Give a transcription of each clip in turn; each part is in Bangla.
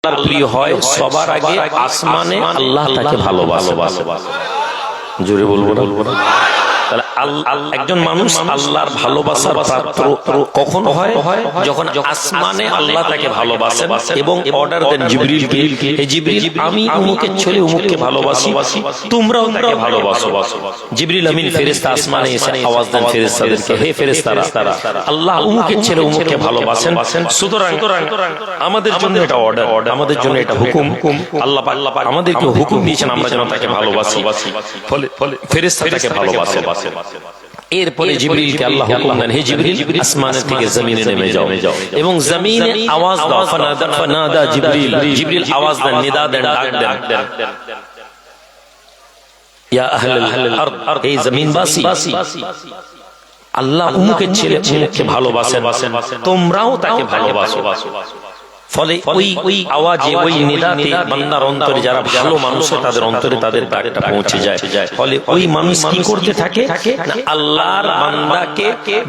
আল্লাহর প্রিয় হয় সবার আগে আসমানে আল্লাহ তাকে ভালোবাসে। জোরে বলবো না? তাহলে একজন মানুষ আল্লাহর ভালোবাসার পাত্র কখন হয়? যখন আসমানে আল্লাহ তাকে ভালোবাসেন এবং অর্ডার দেন জিবরিলকে, হে জিবরিল, আমি উমুকের ছেলে উমুককে ভালোবাসি, তোমরাও তাকে ভালোবাসো। জিবরিল আমিন ফেরেশতা আসমানে এসে আওয়াজ দেন ফেরেশতাদেরকে, হে ফেরেশতারা, আল্লাহ উমুকের ছেলে উমুককে ভালোবাসেন, সুতরাং আমাদের জন্য এটা অর্ডার, আমাদের জন্য এটা হুকুম। আল্লাহ পাক আমাদেরকে হুকুম দিয়েছেন আমরা যেন তাকে ভালোবাসি। ফলে ফেরেশতা তাকে ভালোবাসে। এরপরে জিবরিলকে আল্লাহ হুকুম দেন, হে জিবরিল, আসমান থেকে জমিনে নেমে যাও এবং জমিনে আওয়াজ দাও। ফানাদা জিবরিল, জিবরিল আওয়াজ দেন, নিদা দেন, ডাক দেন, ইয়া আহলাল আরদ, হে জমিনবাসী, আল্লাহ উমুকের ছেলে উমুককে ভালোবাসেন, তোমরাও তাকে ভালোবাসো। ফলে ওই আওয়াজে, ওই নিদাতে বান্দার অন্তরে, যারা ভালো মানুষ তাদের অন্তরে তাদের ডাকটা পৌঁছে যায়। ফলে ওই মানুষ কি করতে থাকে? আল্লাহর বান্দাকে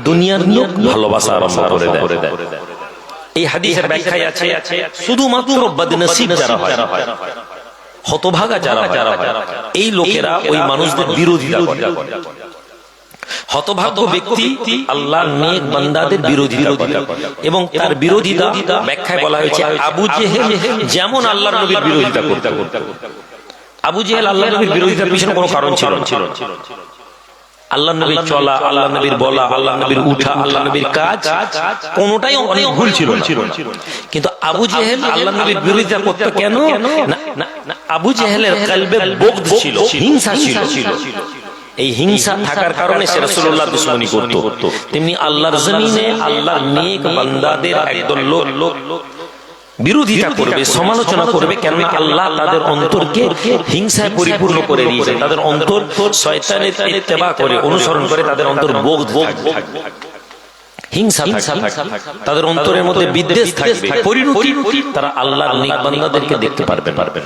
দুনিয়ার লোক ভালোবাসা আরম্ভ করে দেয়। এই হাদিসের ব্যাখ্যায় আছে শুধুমাত্র বদনসিব যারা হয়, হতভাগা যারা হয়, এই লোকেরা ওই মানুষদের বিরোধিতা করে। হতভাগ্য ব্যক্তি আল্লাহর নেক বান্দাদের বিরোধিতা করে এবং তার বিরোধিতা ব্যাখ্যায় বলা হয়েছে আবু জেহেল যেমন আল্লাহর নবীর বিরোধিতা করতে। আবু জেহেল আল্লাহর নবীর বিরোধিতার পিছনে কোনো কারণ ছিল না। আল্লাহর নবীর চলা, আল্লাহর নবীর বলা, আল্লাহর নবীর উঠা, আল্লাহর নবীর কাজ কোনোটাই অনেক ভুল ছিল। কিন্তু আবু জেহেল আল্লাহর নবীর বিরোধিতা করতে কেন? আবু জেহেলের কলবে বগদ ছিল, হিংসা ছিল। এই হিংসা থাকার কারণে সে রাসূলুল্লাহ দুশমনী করত। তেমনি আল্লাহর জমিনে আল্লাহর নেক বান্দাদের একদল লোক বিরোধিতা করবে, সমালোচনা করবে, কেননা আল্লাহ তাদের অন্তরকে হিংসায় পরিপূর্ণ করে দিয়েছে। তাদের অন্তর শয়তানের ইত্তেবা করে, অনুসরণ করে, তাদের অন্তর বগদ থাকবে, হিংসা থাকবে, তাদের অন্তরের মধ্যে বিদ্বেষ থাকবে, পরিণতি তারা আল্লাহর নেক বান্দাদেরকে দেখতে পারবে।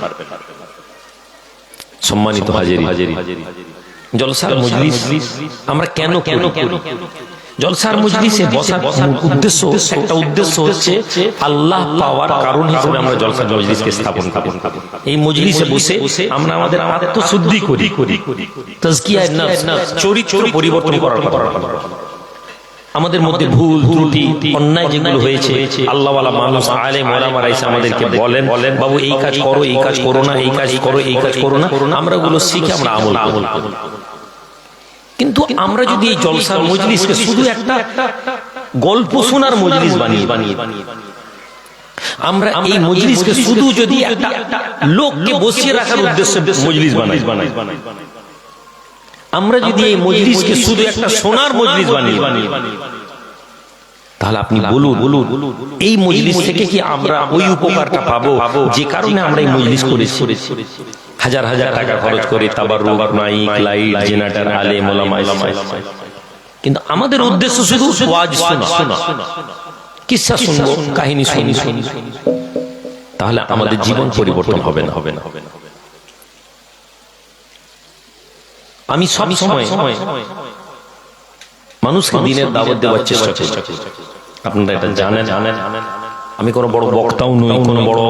সম্মানিত হাজির, জলসার মজলিস আমরা কেন করি? জলসার মজলিসে বসার উদ্দেশ্য, একটা উদ্দেশ্য হচ্ছে আল্লাহ পাওয়ার কারণ হিসেবে আমরা জলসার মজলিসকে স্থাপন করি। এই মজলিসে বসে আমরা আমাদের আত্মশুদ্ধি করি, তাজকিয়ায়ে নফস, চরিত্র পরিবর্তন করার কথা। আমাদের মধ্যে ভুল ত্রুটি অন্যায় যেগুলো হয়েছে, আল্লাহওয়ালা মানুষ আলেম ওলামারা এসে আমাদেরকে বলেন, বাবু এই কাজ করো, এই কাজ করো না, এই কাজ করো, এই কাজ করো না, আমরা ওগুলো শিখে আমরা আমল করি। কিন্তু আমরা যদি এই জলসার মজলিসকে শুধু একটা গল্প শোনার মজলিস বানিয়ে আমরা এই মজলিসকে শুধু যদি একটা লোককে বসিয়ে রাখার উদ্দেশ্যে মজলিস বানাই, আমরা যদি এই মজলিসকে শুধু একটা শোনার মজলিস বানিয়ে, তাহলে আপনি বলুন এই মজলিস থেকে কি আমরা ওই উপকারটা পাবো যে কারণে আমরা এই মজলিস করেছি? হাজার হাজার টাকা খরচ করে তাবাররুক, মাইক, লাইট, জেনারেটর, আলেম ওলামা, কিন্তু আমাদের উদ্দেশ্য শুধু ওয়াজ শোনা, কিসসা শুনবো, কাহিনী শুনি, তাহলে আমাদের জীবন পরিবর্তন হবে না। আমি সব সময় মানুষকে দিনের দাওয়াত দেওয়ার চেষ্টা করি। আপনারা এটা জানেন। আমি কোনো বড় বক্তাও নই, কোনো বড়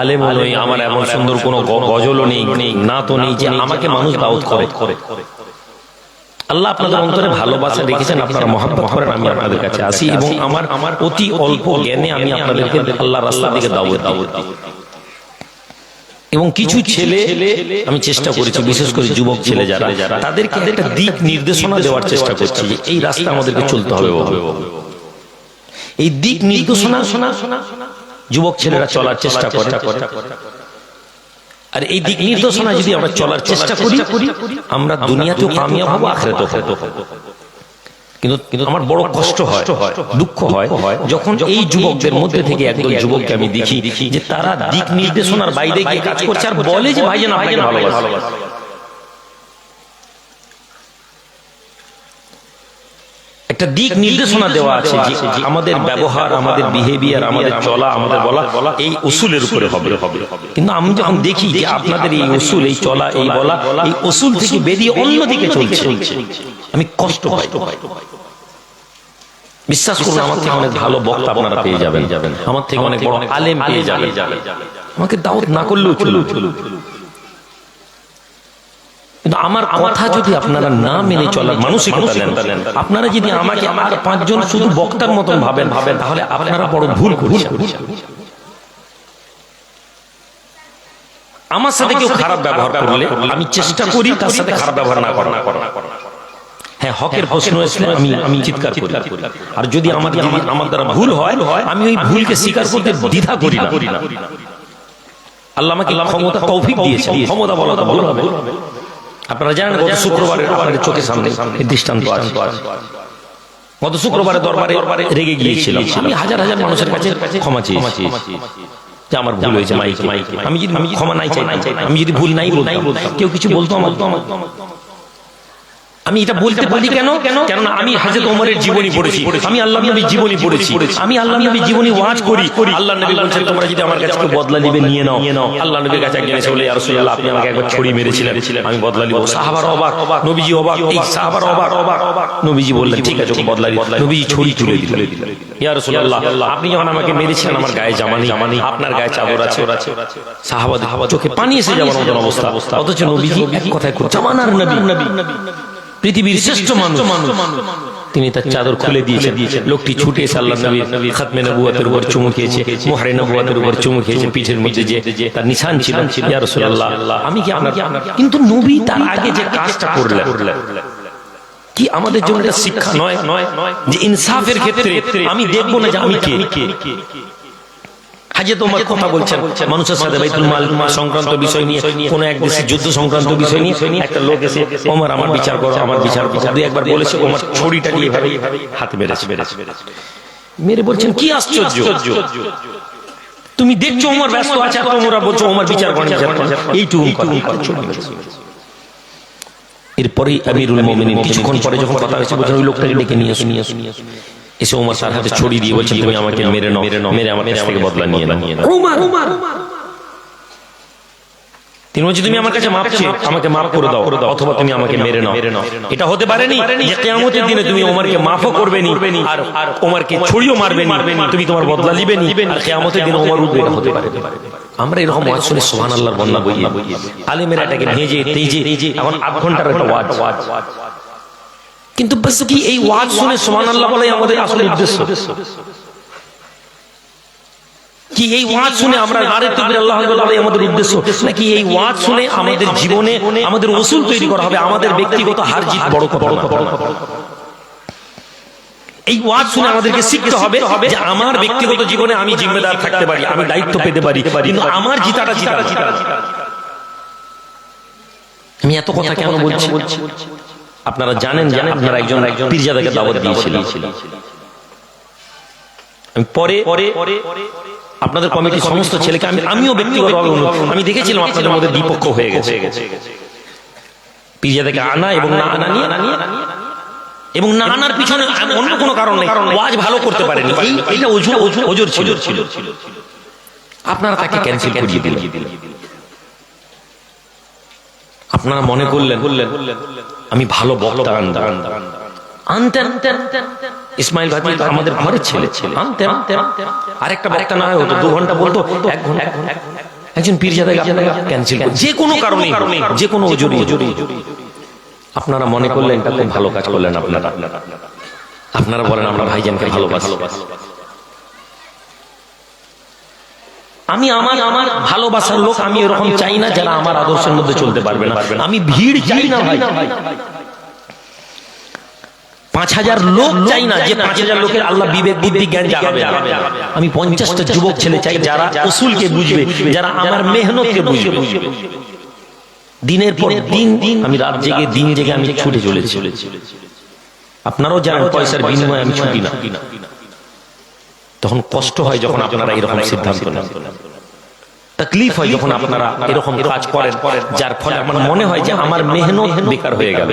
আলেমও নই, আমার এমন সুন্দর কোনো গজলও নেই, না তো নেই যে আমাকে মানুষ দাওয়াত করে। আল্লাহ আপনাদের অন্তরে ভালোবাসা রেখেছেন, আপনারা মহব্বত করেন, আমি আপনাদের কাছে আসি এবং আমার অতি অল্প জ্ঞানে আমি আপনাদেরকে আল্লাহর রাস্তার দিকে দাওয়াত দিই। এবং কিছু ছেলে আমি চেষ্টা করেছি, বিশেষ করে যুবক ছেলে যারা, তাদেরকে একটা দিক নির্দেশনা দেওয়ার চেষ্টা করছি যে এই রাস্তা আমাদেরকে চলতে হবে। এই দিক নির্দেশনা যুবক ছেলেরা চলার চেষ্টা করে। আর এই দিক নির্দেশনা যদি আমরা চলার চেষ্টা করি, আমরা দুনিয়াতেও কামিয়াব হব, আখিরাতেও হব। কিন্তু আমার বড় কষ্ট হয়, দুঃখ হয় যখন এই যুবকদের মধ্যে থেকে একদল যুবককে আমি দেখি যে তারা দিক নির্দেশনার বাইরে গিয়ে কাজ করছে আর বলে যে ভাইজান আপনাকে ভালোবাসি। একটা দিক নির্দেশনা দেওয়া আছে যে আমাদের ব্যবহার, আমাদের বিহেভিয়ার, আমাদের চলা, আমাদের বলা এই উসুলের উপরে হবে। কিন্তু আমি যখন দেখি যে আপনাদের এই উসুল, এই চলা, এই বলা, এই উসুল থেকে বেরিয়ে অন্যদিকে চলছে, আমি কষ্ট পাই। বিশ্বাস করুন, আমার থেকে অনেক ভালো বক্তা আপনারা পেয়ে যাবেন, আমার থেকে অনেক বড় আলেম পেয়ে যাবেন। আমাকে দাওয়াত না করলেও চলো, কিন্তু আমার কথা যদি আপনারা না মেনে চলার মানসিকতা নেন, আপনারা যদি আমাকে আর 5 জন শুধু বক্তার মতন ভাবেন তাহলে আপনারা বড় ভুল করছেন। আমার সাথে কেউ খারাপ ব্যবহার করলে আমি চেষ্টা করি তার সাথে খারাপ ব্যবহার না করা। হ্যাঁ, হকের প্রশ্ন আসলে আমি চিৎকার করি, আর যদি আমার দ্বারা ভুল হয় আমি ওই ভুলকে স্বীকার করতে দ্বিধা করি না। আল্লাহ আমাকে ক্ষমতা তৌফিক দিয়েছে, ক্ষমতা বলা তো ভুল হবে। আপনারা জানেন গত শুক্রবারে আপনাদের চোখের সামনে দৃষ্টান্ত আছে। গত শুক্রবারে দরবারে রেগে গিয়েছিলাম, আমি হাজার হাজার মানুষের কাছে ক্ষমা চেয়েছি যে আমার ভুল হয়েছে, আমি যদি ক্ষমা নাই চাই, আমি যদি ভুল নাই বলতাম, কেউ কিছু বলতো আমার, আমি এটা বলতে পারি কেন? কেননা আমি হযরত ওমরের জীবনী পড়েছি, আমি আল্লাহর নবীর জীবনী পড়েছি, আমি আল্লাহর নবীর জীবনী ওয়াজ করি। আল্লাহর নবী বলেছেন তোমরা যদি আমার কাছে বদলা নিবে নিয়ে নাও। আল্লাহর নবীর কাছে একজন এসে বলে ইয়া রাসূলুল্লাহ আপনি আমাকে একবার ছড়ি মেরেছিলেন, আমি বদলা নিব। সাহাবারা অবাক, নবীজি অবাক, এই সাহাবারা অবাক। নবীজি বললেন ঠিক আছে ওকে বদলা নিব। নবীজি ছড়ি তুলে দিলেন, ইয়া রাসূলুল্লাহ আপনি যখন আমাকে মেরেছিলেন আমার গায়ে জামা নেই, আপনার গায়ে চাদর আছে। সাহাবাদের চোখে পানি এসে যাওয়ার মতো অবস্থা, অথচ নবীজি এক কথায় জামানার নবী, পৃথিবীর শ্রেষ্ঠ মানুষ, তিনি তার চাদর খুলে দিয়েছেন। লোকটি ছুটে এসে আল্লাহর নবী খাতমে নবুয়তের উপর চুমু খেয়েছে, মোহরে নবুয়তের উপর চুমু খেয়েছে, পিঠের মধ্যে যে তার নিশান ছিল, ইয়া রাসূলুল্লাহ আমি কি আপনার, কিন্তু নবী তার আগে যে কাজটা করলেন কি আমাদের জন্য এটা শিক্ষা নয় যে ইনসাফের ক্ষেত্রে আমি দেখবো না যে আমি কে। হযরত ওমর কথা বলছেন মানুষের সাথে বাইতুল মাল সংক্রান্ত বিষয় নিয়ে, কোন এক দেশের যুদ্ধ সংক্রান্ত বিষয় নিয়ে একটা লোক এসে ওমর আমার বিচার করো, আমার বিচার করো, দুই একবার বলেছে, ওমর ছড়িটা নিয়ে ভাবে হাতে মেরেছে। মেরে বলছেন কি আশ্চর্য, তুমি দেখছো ওমর ব্যস্ত আছে আর তোমরা বলছো ওমর বিচার করেন, এইটুকু কথা। এরপরে আমিরুল মুমিনিন কিছুক্ষণ পরে যখন কথা হয়েছে বলছেন ওই লোকটাকে ডেকে নিয়ে আসুন। এসে ওমর তার হাতে ছড়ি দিয়ে বলছেন তুমি আমাকে মেরে নাও, মেরে আমার কাছ থেকে বদলা নিয়ে নাও। ওমর তিনি বলছেন তুমি আমার কাছে মাপ চেয়ে আমাকে মাফ করে দাও, অথবা তুমি আমাকে মেরে নাও। এটা হতে পারেনি যে কিয়ামতের দিনে তুমি ওমরকে মাফও করবে নি আর ওমরকে ছড়িও মারবে নি, তুমি তোমার বদলা নিবে নি, আর কিয়ামতের দিনে ওমর উঠবে, এটা হতে পারে। আমরা এরকম ওয়াজ শুনে সুবহানাল্লাহর বন্যা বইয়ে আলেমেরা এটাকে ভেজে তেজে এখন 8 ঘন্টার একটা ওয়াজ, কিন্তু বস কি এই ওয়াজ শুনে সুবহানাল্লাহ বলাই আমাদের আসল উদ্দেশ্য কি? এই ওয়াজ শুনে আমরা নারে তাকবীর আল্লাহু আকবার বলাই আমাদের উদ্দেশ্য নাকি এই ওয়াজ শুনে আমাদের জীবনে আমাদের উসুল তৈরি করা হবে, আমাদের ব্যক্তিগত হার জিত বড় কথা না? এই ওয়াজ শুনে আমাদেরকে শিখতে হবে যে আমার ব্যক্তিগত জীবনে আমি জিম্মেদার থাকতে পারি, আমি দায়িত্ব পেতে পারি, কিন্তু আমার জিতাটা। আমি এত কথা কেন বলছি? আপনারা জানেন আপনারা একজন পীরজাদাকে দাওয়াত দিয়েছিলেন। আমি পরে আপনাদের কমিটির সমস্ত ছেলেকে আমিও ব্যক্তিগতভাবে আমি দেখেছিলাম আপনাদের মধ্যে দ্বিপক্ষ হয়ে গেছে। পীরজাদাকে আনা এবং না আনা নিয়ে, এবং না আনার পিছনে অন্য কোনো কারণ নেই, ওয়াজ ভালো করতে পারেনি, এইটা ওজোর ছিল। আপনারা তাকে ক্যান্সেল করিয়ে দিলেন। আপনারা মনে করলেন আমি ভালো বক্তা আনতেন। ইসমাইল ভাই আমাদের ঘরের ছেলে আনতেন, আরেকটা বক্তা না হয় হতো, 2 ঘন্টা বলতো, 1 ঘন্টা। একজন পীরজাদাকে ক্যান্সেল, যে কোনো কারণে, যে কোনো ওজোরে। আপনারা মনে করলেন এটা খুব ভালো কাজ করলেন। আপনারা বলেন আমরা ভাইজানকে ভালোবাসি। আমি আমার ভালোবাসার লোক আমি এরকম চাই না যারা আমার আদর্শের মধ্যে চলতে পারবে না। আমি ভিড় চাই না ভাই, 5000 লোক চাই না, যে 5000 লোকের আল্লাহ বিবেক বুদ্ধি জ্ঞান জাগাবে। আমি 50টা যুবক ছেলে চাই যারা উসুলকে বুঝবে, যারা আমার মেহনতকে বুঝবে। দিনের পর দিন আমি রাত জেগে দিন জেগে আমি ছুটে চলেছি। আপনারাও জানেন পয়সার বিনিময়ে আমি ছুটি না। তখন কষ্ট হয় যখন আপনারা এরকম সিদ্ধান্ত নেন, তাকলিফ হয় যখন আপনারা এরকম কাজ করেন, যার ফলে আমার মনে হয় যে আমার মেহনত বেকার হয়ে গেল।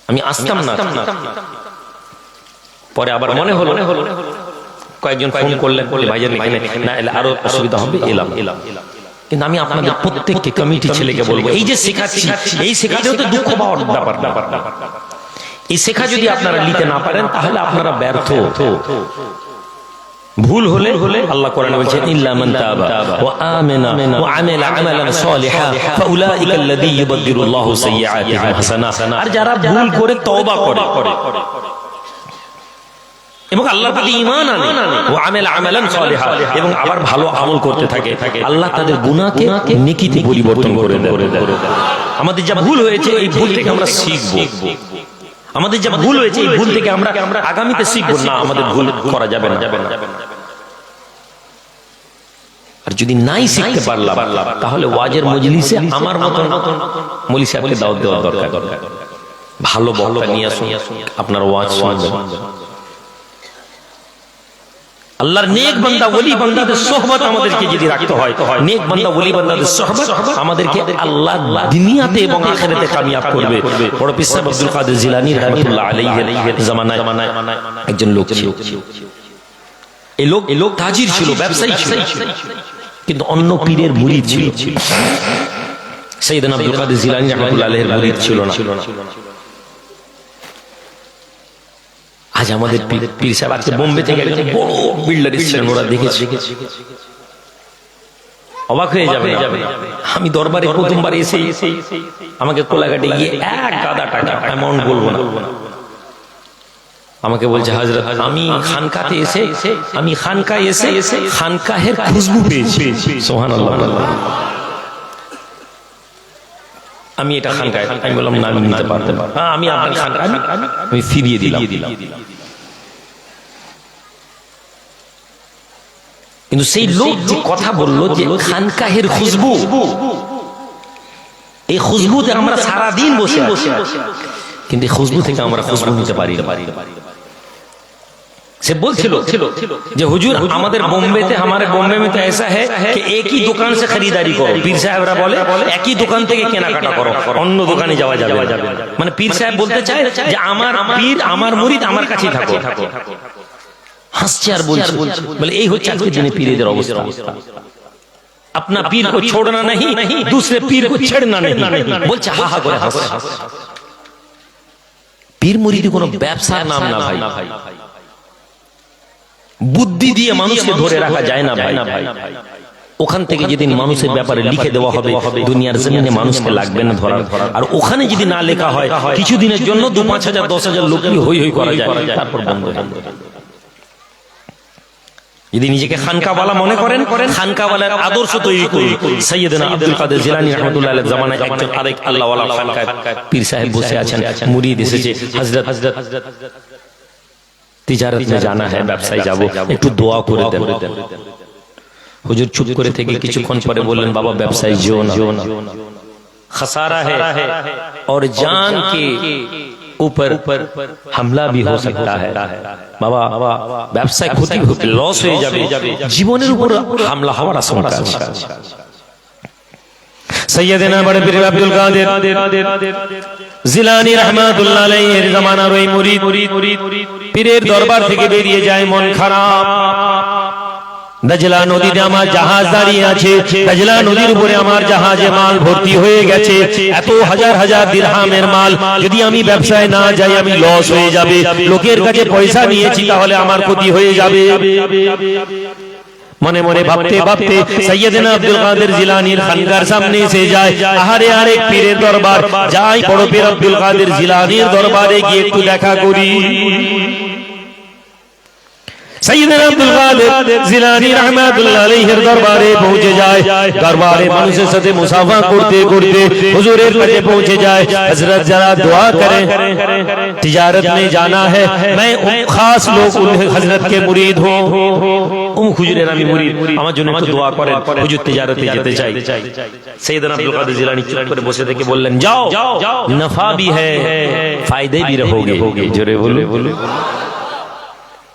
আমি আসতাম না, পরে আবার মনে হলো, কয়েকজন ফোন করলেন ভাইজান না এলে আরো অসুবিধা হবে, এলাম। কিন্তু আমি আপনাদের প্রত্যেককে কমিটি ছেলেকে বলবো এই যে শেখাচ্ছি, এই শেখাতেও তো দুঃখ পাওয়ার ব্যাপার। এই শেখা যদি আপনারা নিতে না পারেন তাহলে আপনারা ব্যর্থ। ভুল হলে আল্লাহ কোরআনে বলছেন ইল্লা মান তাবা ওয়া আমানা ওয়া আমিলা আমালান সালিহা ফাউলাইকা আল্লাযী ইউবাদদিলুল্লাহু সাইয়্যাতিহিম হাসানাত। আর যারা ভুল করে তওবা করে এবং আল্লাহর প্রতি ঈমান আনে ওয়া আমিলা আমালান সালিহা এবং আবার ভালো আমল করতে থাকে, আল্লাহ তাদের গুনাহকে নেকিতে পরিবর্তন করে দেন। আমাদের যা ভুল হয়েছে এই ভুল থেকে আমরা শিখব, আমাদের যা ভুল হয়েছে এই ভুল থেকে আমরা আগামীতে শিখব না, আমাদের ভুল করা যাবে না। আর যদি নাই শিখতে পারলাম তাহলে ওয়াজের মজলিসে আমার মতন মৌলভী সাহেবকে দাওয়াত দেওয়া দরকার, ভালো বক্তা নিয়ে আসুন, আপনার ওয়াজ শুনবেন। আল্লাহর নেক বান্দা ওলি বান্দাদের সোহবত আমাদেরকে যদি রাখতে হয়, নেক বান্দা ওলি বান্দাদের সোহবত আমাদেরকে আল্লাহ দুনিয়াতে এবং আখিরাতে কামিয়াব করবে। বড় পীর সাহেব আব্দুল কাদের জিলানী রাহমাতুল্লাহ আলাইহির জামানায় একজন লোক ছিল, এই লোক তাজির ছিল, ব্যবসায়ী ছিল, কিন্তু অন্য পীরের মুরিদ ছিল। সাইয়েদনা আব্দুল কাদের জিলানী রাহমাতুল্লাহ আলাইহির মুরিদ ছিল না। আজ আমাদের পীর সাহেব আজকে বোম্বে থেকে একজন বড় বিল্ডার এসেছিলেন, ওরা দেখেছে, অবাক হয়ে যাবে। আমি দরবারে প্রথমবার এসে আমাকে কোলাঘাটে গিয়ে এক গাদা টাকা, অ্যামাউন্ট বলবো না, আমাকে বলছে হযরত আমি খানকাতে এসে খানকাহের খুশবু পেয়েছি। সুবহানাল্লাহ। আমি এটা খানকায়, আমি বললাম না আমি নিতে পারতাম, আমি আপনার খানকায় আমি ফিরিয়ে দিলাম। কিন্তু সেই লোক যে কথা বললো যে খানকাহের খুশবু, এই খুশবুতে আমরা সারা দিন বসে আছি, কিন্তু খুশবু থেকে আমরা খুশবু নিতে পারি না। से बोलছিল যে হুজুর আমাদের বোম্বেতে हमारे बॉम्बे में तो ऐसा है कि एक ही दुकान से खरीदारी करो। পীর সাহেবরা বলে একই দোকান থেকে কেনাকাটা করো, অন্য দোকানে যাওয়া যাবে না। মানে পীর সাহেব বলতে চায় যে আমার পীর আমার murid আমার কাছেই থাকো। হাসছে আর বলছে বলে এই হচ্ছে আজকের দিনে পীরদের অবস্থা। अपना पीर को छोड़ना नहीं, दूसरे पीर को छेड़ना नहीं, বলছে হা হা করে হাসছে। পীর মুরিদি কোনো ব্যবসার নাম না ভাই, বুদ্ধি দিয়ে মানুষকে ধরে রাখা যায় না ভাই। ওখান থেকে যেদিন মানুষের ব্যাপারে লিখে দেওয়া হবে দুনিয়ার জমিনে মানুষকে লাগবে না ধরার, আর ওখানে যদি না লেখা হয় কিছুদিনের জন্য 2-5,000 10,000 লোক হই হই করা যায়, তারপর বন্ধ হয়ে যাবে। যদি নিজেকে খানকাওয়ালা মনে করেন, খানকাওয়ালার আদর্শ তৈরি করুন। সাইয়েদনা আব্দুল কাদের জিলানী রাহমাতুল্লাহ আলাইহির জামানায় একজন আরেক আল্লাহওয়ালা খানকায় পীর সাহেব বসে আছেন, মুরিদ এসেছে, হযরত तिजारत में जाना है, ব্যবসায় যাব, একটু দোয়া করে দেন। হুজুর চুপ করে থেকে কিছুক্ষণ পরে বললেন বাবা ব্যবসায় যেও না, खसारा है और जान के ऊपर हमला भी हो सकता है। বাবা ব্যবসায় ক্ষতি হবে, লস হয়ে যাবে, জীবনের উপর হামলা হওয়ার আশঙ্কা আছে। সৈয়দনা বড় পীর আব্দুল কাদের জিলানী রাহমাতুল্লাহ আলাইহির জামানার ওই মুরিদ পীরের দরবার থেকে বেরিয়ে যায় মন খারাপ। দজলা নদীতে আমার জাহাজ দাঁড়িয়ে আছে, দজলা নদীর উপরে আমার জাহাজে মাল ভর্তি হয়ে গেছে, এত হাজার হাজার দিরহামের মাল, যদি আমি ব্যবসায় না যাই আমি লস হয়ে যাবে, লোকের কাছে পয়সা নিয়েছি তাহলে আমার ক্ষতি হয়ে যাবে। মনে মনে ভাবতে ভাবতে সৈয়দনা আব্দুল কাদের জিলানীর খানকার সামনে এসে যায়। আহারে আরেক পীরের দরবার, যাই বড় পীর আব্দুল কাদের জিলানীর দরবারে গিয়ে একটু দেখা করি। সৈয়দনা আব্দুল কাদের জিলানী রাহমাতুল্লাহ আলাইহির দরবারে পৌঁছে যায়। দরবারে মানুষের সাথে মুসাফা করতে করতে হুজুরের কাছে পৌঁছে যায়। হযরত যারা দোয়া করেं, तिजारत में जाना है, मैं खास लोग हजरत के मुरीद हूं, হুজুরের আমি মুরিদ, আমার জন্য একটু দোয়া করেন, হুজুর তিজারতে যেতে চাই। সৈয়দনা আব্দুল কাদের জিলানী চুপ করে বসে থেকে বললেন যাও, নফা भी है, ফায়দে भी रहोगे, জোরে বলো,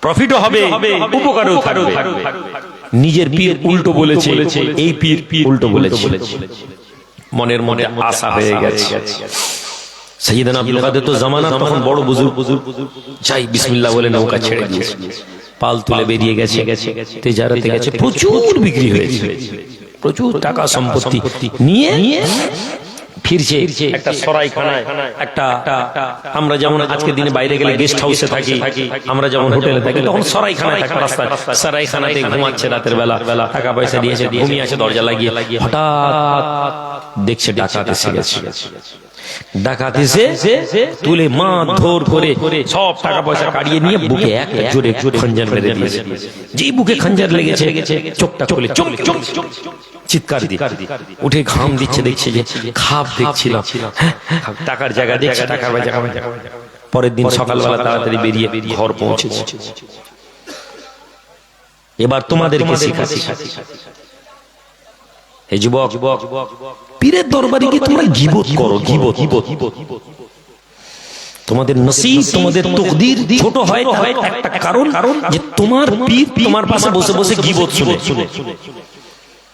প্রফিটও হবে, উপকারও থাকবে। নিজের পীর উল্টো বলেছে, এই পীর উল্টো বলেছে, মনের মনে আশা হয়ে গেছে। সৈয়দনা আব্দুল কাদের তো জামানা তখন বড় বুজুর্গ, যাই বিসমিল্লাহ বলে নৌকা ছেড়ে দিয়েছে, পাল তুলে বেরিয়ে গেছে, তিজারতে গেছে, প্রচুর বিক্রি হয়েছে, প্রচুর টাকা সম্পত্তি নিয়ে ফিরছে একটা সরাইখানায়, একটা আমরা যেমন আজকের দিনে বাইরে গেলে গেস্ট হাউসে থাকি, আমরা যেমন হোটেলে থাকি, তখন সরাইখানায় থাকা রাস্তায় সরাইখানাতে ঘুমাচ্ছে রাতের বেলা, টাকা পয়সা দিয়েছে, ঘুমিয়ে আছে দরজা লাগিয়ে, হঠাৎ দেখছে ডাকাত এসে গেছে। ডাকাত এসে তুলে মারধর করে সব টাকা পয়সা কাড়িয়ে নিয়ে বুকে একটা জোরে খঞ্জার মেরে দিয়েছে। যেই বুকে খঞ্জার লেগেছে চোখটা খুলে চুম চুম চিৎকার দিয়ে উঠে ঘাম দিচ্ছে, দেখছে যে খাপ দেখছিলাম, টাকার জায়গা দেখছে, টাকার জায়গা। পরের দিন সকালবেলা তাড়াতাড়ি বেরিয়ে ঘর পৌঁছেছে। এবার তোমাদেরকে শিখাচ্ছি, এই যুবক, পীরের দরবারে গিয়ে তোমরা গীবত করো, গীবত। তোমাদের নসিব, তোমাদের তকদির ছোট হয় একটা কারণ যে তোমার পীর তোমার পাশে বসে বসে গীবত শুনে।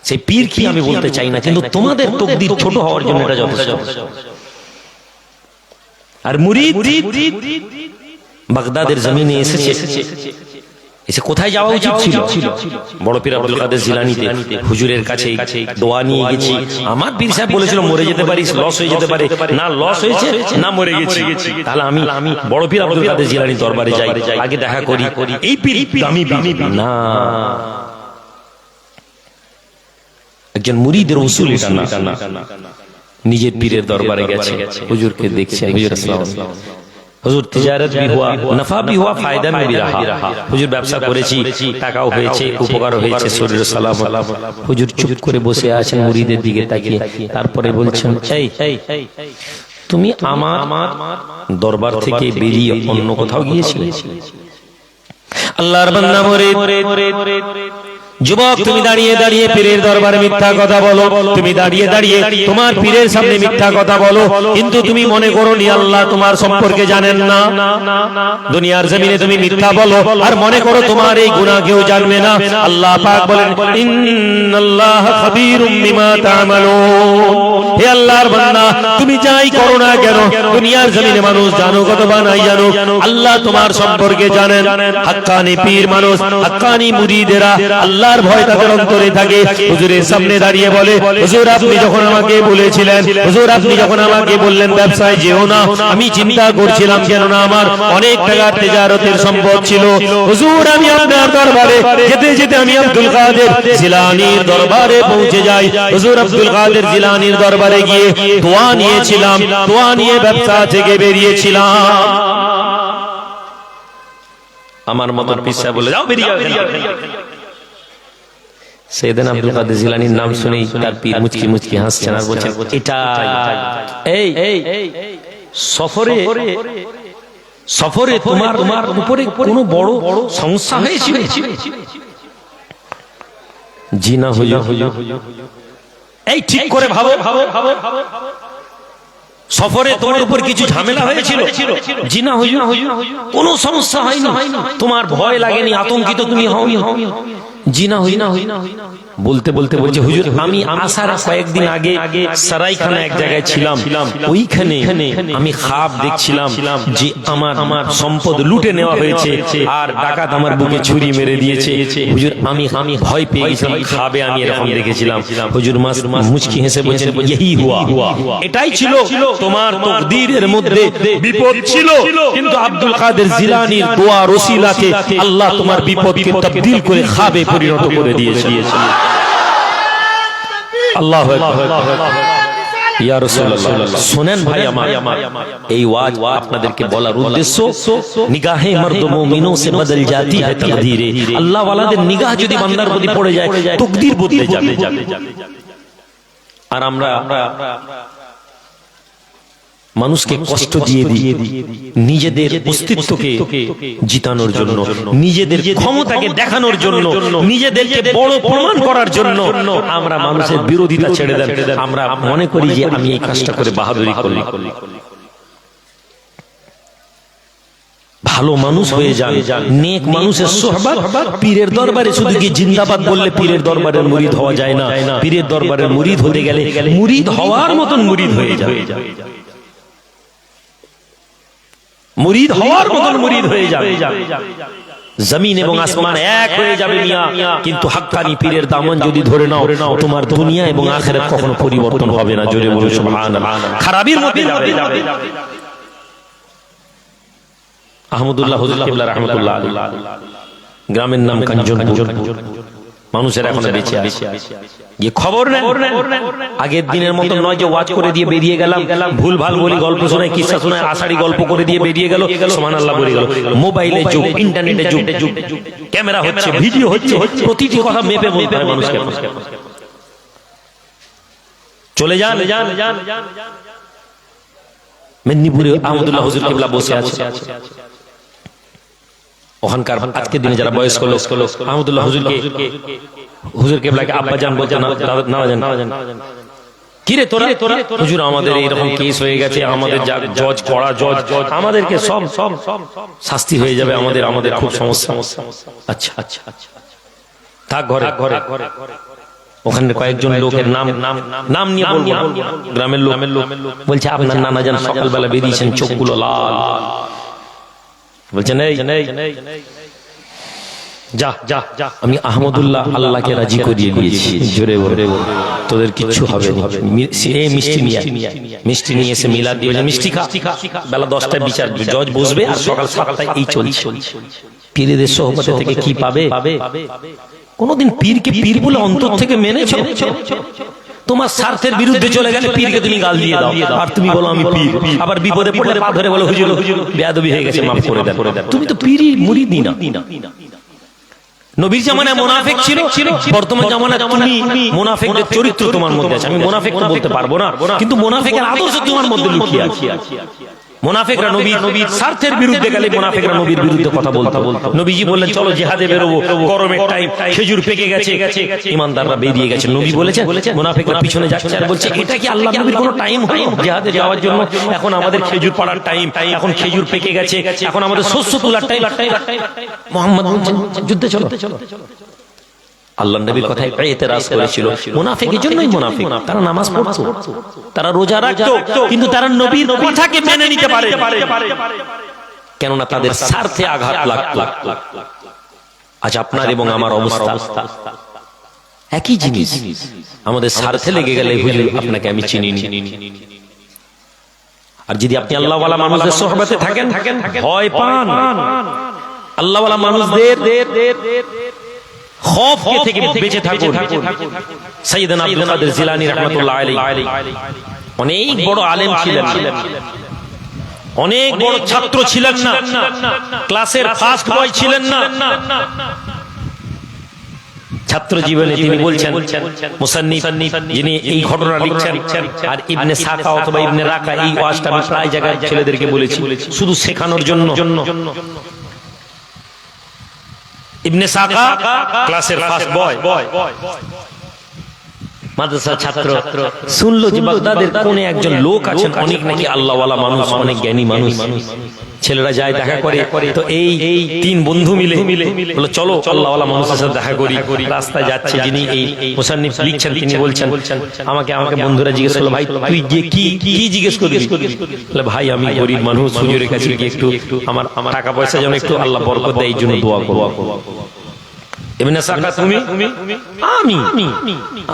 সেই পীর কি আমি বলতে চাই না, কিন্তু তোমাদের তকদির ছোট হওয়ার জন্য এটা যথেষ্ট। আর মুরিদ বাগদাদের জমিনে এসেছে, এসে কোথায় যাওয়া উচিত ছিল? বড় পীর আব্দুল কাদের জিলানীতে হুজুরের কাছে দোয়া নিয়ে গেছি। আমার পীর সাহেব বলেছিল মরে যেতে পারিস, লস হয়ে যেতে পারে, না লস হয়েছে না মরে গেছি, তাহলে আমি বড় পীর আব্দুল কাদের জিলানীর দরবারে যাই, আগে দেখা করি। এই পীর দামি না, একজন মুরিদের উসুল এটা না। নিজের পীরের দরবারে গেছে, হুজুরকে দেখছে, হুজুর আসসালামু আলাইকুম। হুজুর তিজারত भी हुआ, नफा भी हुआ, फायदा में भी रहा। হুজুর ব্যবসা করেছি, টাকাও হয়েছে, উপকারও হয়েছে, শরীর সালামত। হুজুর চুপ করে বসে আছেন মুরিদের দিকে তাকিয়ে, তারপরে বলছেন, এই তুমি আমার দরবার থেকে বেরিয়ে অন্য কোথাও গিয়েছিলে? আল্লাহর বান্দা মুরিদ, যুবক তুমি দাঁড়িয়ে দাঁড়িয়ে পীরের দরবারে মিথ্যা কথা বলো, তুমি দাঁড়িয়ে দাঁড়িয়ে তোমার পীরের সামনে মিথ্যা কথা বলো, কিন্তু তুমি মনে করো নি আল্লাহ তোমার সম্পর্কে জানেন না। দুনিয়ার জমিনে তুমি মিথ্যা বলো আর মনে করো তোমার এই গুনাহ কেউ জানবে না। আল্লাহ পাক বলেন, ইন্নাল্লাহা খাবীরুম বিমা তা'মালুন। হে আল্লাহর বান্দা, তুমি যাই করো না কেন, দুনিয়ার জমিনে মানুষ জানুক অথবা নাই জানুক, আল্লাহ তোমার সম্পর্কে জানেন। হাক্কানি পীর মানুষ, হাক্কানি মুরিদেরা আল্লাহর ভয় তাদের অন্তরে থাকে। হুজুরের সামনে দাঁড়িয়ে বলে, হুজুর আপনি যখন আমাকে বলেছিলেন, হুজুর আপনি যখন আমাকে বললেন ব্যবসায় যেও না, আমি চিন্তা করছিলাম কেননা আমার অনেক টাকার তিজারতের সম্পদ ছিল। হুজুর আমি আপনার দরবারে যেতে যেতে আমি আব্দুল কাদের জিলানীর দরবারে পৌঁছে যাই। হুজুর আব্দুল কাদের জিলানীর দরবারে গিয়ে দোয়া নিয়েছিলাম, দোয়া নিয়ে ব্যবসা থেকে বেরিয়েছিলাম। আমার মতন পীর সাহেব বলে, যাও বেরিয়ে যাও। সৈয়দনা আব্দুল কাদের জিলানীর নাম শুনেই তার পীর মুচকি মুচকি হাসছেন আর বলছেন, এটা এই সফরে তোমার উপরে কোনো বড় সমস্যা হয়েছিল? জি না হুজুর। এই ঠিক করে ভাবো, সফরে তোমার উপর কিছু ঝামেলা হয়েছিল? জি না হুজুর, কোনো সমস্যা হয়নি। তোমার ভয় লাগেনি, আতঙ্কিত তুমি হওনি? জি না হুজুর। বলতে বলতে বলছে, হুজুর আমি আসার কয়েকদিন আগে সরাইখানা এক জায়গায় ছিলাম, ওইখানে আমি খাব দেখছিলাম যে আমার সম্পদ লুটে নেওয়া হয়েছে আর ডাকাত আমার বুকে ছুরি মেরে দিয়েছে। হুজুর আমি ভয় পেয়ে গেছিলাম, খাবে আমি এরকম দেখেছিলাম। হুজুর মুচকি হেসে বলছেন, यही हुआ, এটাই ছিল তোমার তকদীরের মধ্যে বিপদ ছিল, কিন্তু আব্দুল কাদের জিলানীর দোয়ার ওসিলাতে আল্লাহ তোমার বিপদকে তাবদীল করে খাবে পরিণত করে দিয়েছে। আল্লাহু আকবার। ইয়া রাসূলুল্লাহ, শুনেন ভাই আমার, এই ওয়াজ আপনাদেরকে বলার উদ্দেশ্য, নিগাহে মর্দ মুমিনো সে বদল জাতি है তকদীরে। আল্লাহ ওয়ালাদের নিগাহ যদি বান্দার প্রতি পড়ে যায়, তকদীর বদলে যাবে। আর আমরা মানুষকে কষ্ট দিয়ে দিই নিজেদের অস্তিত্বকে জিতানোর জন্য, নিজেদের ক্ষমতাকে দেখানোর জন্য, নিজেদেরকে বড় প্রমাণ করার জন্য আমরা মানুষের বিরোধিতা ছেড়ে দেন। আমরা মনে করি যে আমি এই কাজটা করে বাহাদুরি করলাম। ভালো মানুষ হয়ে যান, নেক মানুষের সোহবত। পীরের দরবারে শুধু গিয়ে জিন্দাবাদ বললে পীরের দরবারের মুরিদ হওয়া যায় না। পীরের দরবারের মুরিদ হতে গেলে মুরিদ হওয়ার মতন মুরিদ হয়ে যাবে, মুরিদ হওয়ার মতন মুরিদ হয়ে যাবে। জমিন এবং আসমান এক হয়ে যাবে মিয়া, কিন্তু হাক্কানি পীরের দামন যদি ধরে নাও তোমার দুনিয়া এবং আখিরাত কখনো পরিবর্তন হবে না। জোরে বলুন সুবহানাল্লাহ। খারাপির মধ্যে যাবে। আহমদুল্লাহ হুজুর কিবলা রাহমাতুল্লাহ আলাইহি, গ্রামের নাম কাঞ্চনপুর, মানুষের এখনো বেঁচে আছে। ये খবর নেন, আগের দিনের মতো নয় যে ওয়াজ করে দিয়ে বেরিয়ে গেলাম, ভুল ভাল বলি, গল্প শোনায়, কিসসা শোনায়, আষাঢ়ি গল্প করে দিয়ে বেরিয়ে গেল, সুবহানাল্লাহ বলে গেল। মোবাইলে যুগ, ইন্টারনেটে যুগ, ক্যামেরা হচ্ছে, ভিডিও হচ্ছে, প্রতিটি কথা মেপে বলতে হয় মানুষকে। চলে যান মেদিনীপুরে আহমদুল্লাহ হুজুর কিবলা বসে আছে, ওখানকার আজকের দিনে যারা বয়স্ক লোক আহমদুল্লাহ হুজুর কিবলাকে আব্বা জান বলছে, না জান, কিরে তোরা, হুজুর আমাদের এইরকম কেস হয়ে গেছে, আমাদের জজ কড়া জজ, আমাদেরকে সব শাস্তি হয়ে যাবে, আমাদের খুব সমস্যা। আচ্ছা থাক ঘরে। ওখানে কয়েকজন লোকের নাম নিয়ে বলবো, গ্রামের লোক বলছে আপনার নানা যান সকালবেলা বেরিয়েছেন, চোখগুলো লাল, বলছেন যা আমি আহমদুল্লাহ আল্লাহকে রাজি করিয়ে দিয়েছি, জোরে বলে তোদের কিচ্ছু হবে না। মিষ্টি নিয়ে এসে মিলাদ দিয়ে মিষ্টি খা, বেলা 10টায় বিচার, জজ বসবে, আর সকাল 7টায় এই চলছে। পীরদের সোহবত থেকে কি পাবে? কোনদিন পীরকে পীর বলে অন্তর থেকে মেনেছো? তোমার স্বার্থের বিরুদ্ধে চলে গেলে পীরকে তুমি গাল দিয়ে দাও, আর তুমি বলো আমি পীর, আবার বিপদে পড়লে পা ধরে বলো হুজুর বেয়াদবি হয়ে গেছে, মাফ করে দেন। তুমি তো পীরের মুরিদি না। নবীর জামানায় মুনাফিক ছিল, বর্তমান জামানায় তুমি মুনাফিকদের চরিত্র তোমার মধ্যে আছে। আমি মুনাফিক তো বলতে পারবো না, কিন্তু মুনাফিকের আদর্শ তোমার মধ্যে লুকিয়ে আছে। মুনাফিকরা নবীর স্বার্থের বিরুদ্ধে গেলে মুনাফিকরা নবীর বিরুদ্ধে কথা বলতো। নবীজি বললেন চলো জিহাদে বেরোবো, গরমের টাইম, খেজুর পেকে গেছে, ঈমানদাররা বেরিয়ে গেছে। নবী বলেছেন মুনাফিকরা পিছনে যাচ্ছে, আর বলছে এটা কি আল্লাহ নবীর কোনো টাইম হলো জিহাদে যাওয়ার জন্য? এখন আমাদের খেজুর পাড়ার টাইম, এখন খেজুর পেকে গেছে, এখন আমাদের শস্য তোলার টাইম। মুহাম্মদ বলছেন যুদ্ধে চলো। আল্লাহ নবীর কথায় এতেরাজ করেছিল। মুনাফিকের জন্যই মুনাফিক, তারা নামাজ পড়তো, তারা রোজা রাখতো, কিন্তু তারা নবীর কথাকে মেনে নিতে পারে, কেননা তাদের স্বার্থে আঘাত লাগতো। আজ আপনার এবং আমার অবস্থা একই জিনিস, আমাদের স্বার্থে লেগে গেলে হুজুর আপনাকে আমি চিনি নি। আর যদি আপনি আল্লাহওয়ালা মানুষদের সোহবতে থাকেন, ভয় পান, আল্লাহওয়ালা মানুষদের খৌফ থেকে বেঁচে থাকুন। সাইয়েদনা আব্দুল কাদের জিলানী রাহমাতুল্লাহ আলাইহি অনেক বড় আলেম ছিলেন, অনেক বড় ছাত্র ছিলেন না, ক্লাসের ফার্স্ট বয় ছিলেন না। ছাত্র জীবনে তিনি বলছেন, মুসান্নিফ যিনি এই ঘটনা লিখছেন, আর ইবনে সাকা অথবা ইবনে রাকা, এই ওয়াজটা আমি প্রায় জায়গায় ছেলেদেরকে বলেছি শুধু শেখানোর জন্য। ইবনে সাকা ক্লাসের ফার্স্ট বয়, মাদ্রাসার ছাত্র, শুনলো যে বাগদাদের কোনে একজন লোক আছেন, অনেক নাকি আল্লাহওয়ালা মানুষ, অনেক জ্ঞানী মানুষ। ছেলেরা যায় দেখা করে, তো এই তিন বন্ধু মিলে বলে চলো আল্লাহওয়ালা মানুষের সাথে দেখা করি। রাস্তায় যাচ্ছে, যিনি এই মুসান্নিফ লিখছেন তিনি বলছেন আমাকে বন্ধুরা জিজ্ঞেস করলো, ভাই তুই গিয়ে কি জিজ্ঞেস করবি? বলে ভাই আমি গরিব মানুষ, হুজুরের কাছে গিয়ে একটু আমার টাকা পয়সা যেন একটু আল্লাহ বরকত দেয়, এই জন্য দোয়া করবো। ইবনে সাকা তুমি,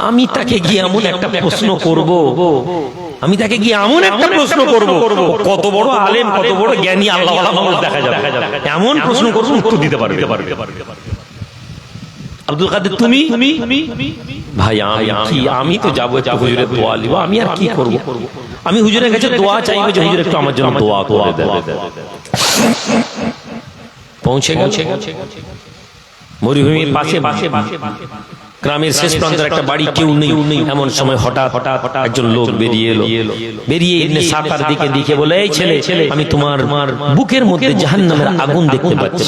আমি তাকে গিয়ে এমন একটা প্রশ্ন করব, কত বড় আলেম, কত বড় জ্ঞানী আল্লাহওয়ালা মানুষ দেখা যাবে, এমন প্রশ্ন করব উত্তর দিতে পারবে। আব্দুল কাদের তুমি, ভাই আমি তো যাবো একটু হুজুরের দোয়া নিব, আমি আর কি করব? আমি হুজুরের কাছে দোয়া চাইবো যে হুজুর একটু আমার জন্য দোয়া করে দেন। পৌঁছে গেছে মরুভূমির পাশে, গ্রামের শেষ প্রান্তের একটা বাড়ি, কেউ নেই। এমন সময় হঠাৎ একজন লোক বেরিয়ে এলো, বেরিয়ে ইবনে সাকার দিকে বলে, এই ছেলে, আমি তোমার বুকের মধ্যে জাহান্নামের আগুন দেখতে পাচ্ছি।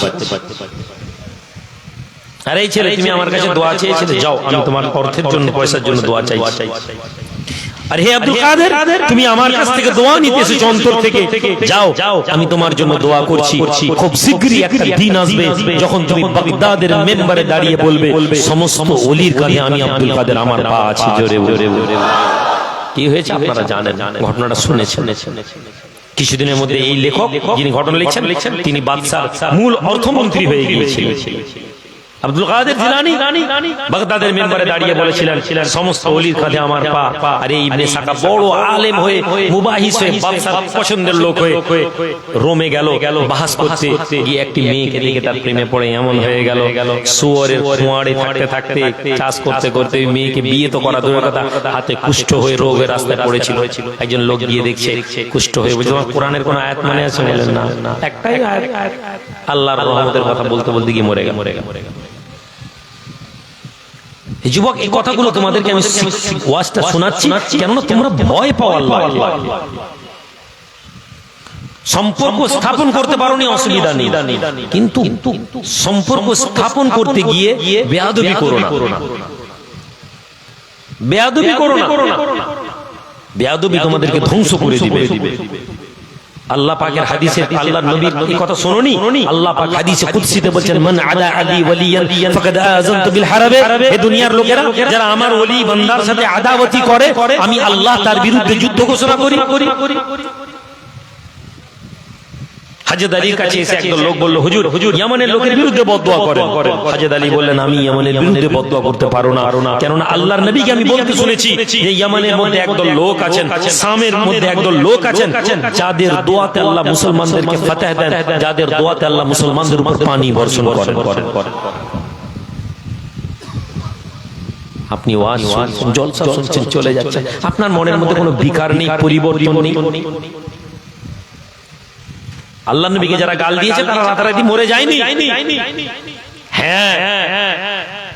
আরে এই ছেলে, তুমি আমার কাছে দোয়া চেয়েছিলে, যাও আমি তোমার অর্থের জন্য, পয়সার জন্য দোয়া চাইছি। আর হে আব্দুল কাদের, তুমি আমার কাছ থেকে দোয়া নিতে এসেছো অন্তর থেকে, যাও আমি তোমার জন্য দোয়া করছি। খুব শীঘ্রই একটা দিন আসবে যখন তুমি বাগদাদের মেম্বারে দাঁড়িয়ে বলবে, সমস্ত ওলির কাঁধে আমি আব্দুল কাদের আমার পা আছে। জোরে জোরে কি হয়েছে আপনারা জানেন, ঘটনাটা শুনেছেন। কিছুদিনের মধ্যে এই লেখক যিনি ঘটনা লিখছেন তিনি বাদশার মূল অর্থমন্ত্রী হয়ে গিয়েছিলেন। আব্দুল কাদের জিলানী বাগদাদের মিম্বরে দাঁড়িয়ে বলেছিলেন, সমস্ত ওলির কাঁধে আমার পা। আর এই ইবনে সাকা বড় আলেম হয়ে, মুবাহিস হয়ে, বাদশার পছন্দের লোক হয়ে রোমে গেল বাহাস করতে গিয়ে একটি মেয়েকে দেখে তার প্রেমে পড়ে এমন হয়ে গেল, শুয়োরের খোঁয়াড়ে থাকতে থাকতে চাষ করতে করতে ওই মেয়েকে বিয়ে তো করা দূরের কথা, হাতে কুষ্ঠ হয়ে রোগের রাস্তায় পড়েছিল। একজন লোক গিয়ে দেখছে কুষ্ঠ হয়ে, বলছে তোমার কোরআনের কোন আয়াত মনে আছে? বলেন না, একটাই আয়াত, আল্লাহর রহমতের কথা বলতে বলতে গিয়ে মরে গেল। যুবক, এই কথাগুলো তোমাদেরকে আমি ওয়াজটা শোনাচ্ছি কেননা তোমরা ভয় পাও আল্লাহকে। সম্পর্ক স্থাপন করতে পারোনি অসুবিধা নেই, কিন্তু সম্পর্ক স্থাপন করতে গিয়ে বেয়াদবি করো না, বেয়াদবি করো না। বেয়াদবি তোমাদেরকে ধ্বংস করে দিবে। আল্লাহ পাকের হাদিসে, আল্লাহর নবীর এই কথা শুনোনি? আল্লাহ পাক হাদিসে কুদসিতে বলেন, মান আদা আলী ওয়ালিয়ান ফাকাদ আযানতু বিল হারবে। এই দুনিয়ার লোকেরা যারা আমার ওলি বান্দার সাথে আদাওয়াতি করে, আমি আল্লাহ তার বিরুদ্ধে যুদ্ধ ঘোষণা করি। হাজেদ আলীর কাছে এসে একজন লোক বলল, হুজুর ইয়ামানের লোকের বিরুদ্ধে বদদোয়া করেন। হাজেদ আলী বললেন, আমি ইয়ামানের বিরুদ্ধে বদদোয়া করতে পারো না, কেননা আল্লাহর নবীকে আমি বলতে শুনেছি যে ইয়ামানের মধ্যে একদল লোক আছেন, শামের মধ্যে একদল লোক আছেন, যাদের দোয়াতে আল্লাহ মুসলমানদেরকে ফাতহ দেন, যাদের দোয়াতে আল্লাহ মুসলমানদের উপর পানি বর্ষণ করেন। আপনি ওয়াজ জলসা শুনছেন, চলে যাচ্ছেন, আপনার মনের মধ্যে কোনো বিকার নেই, পরিবর্তন নেই। আল্লাহ নবীকে যারা গাল দিয়েছে তারা রাতারাতি মরে যায়নি। হ্যাঁ,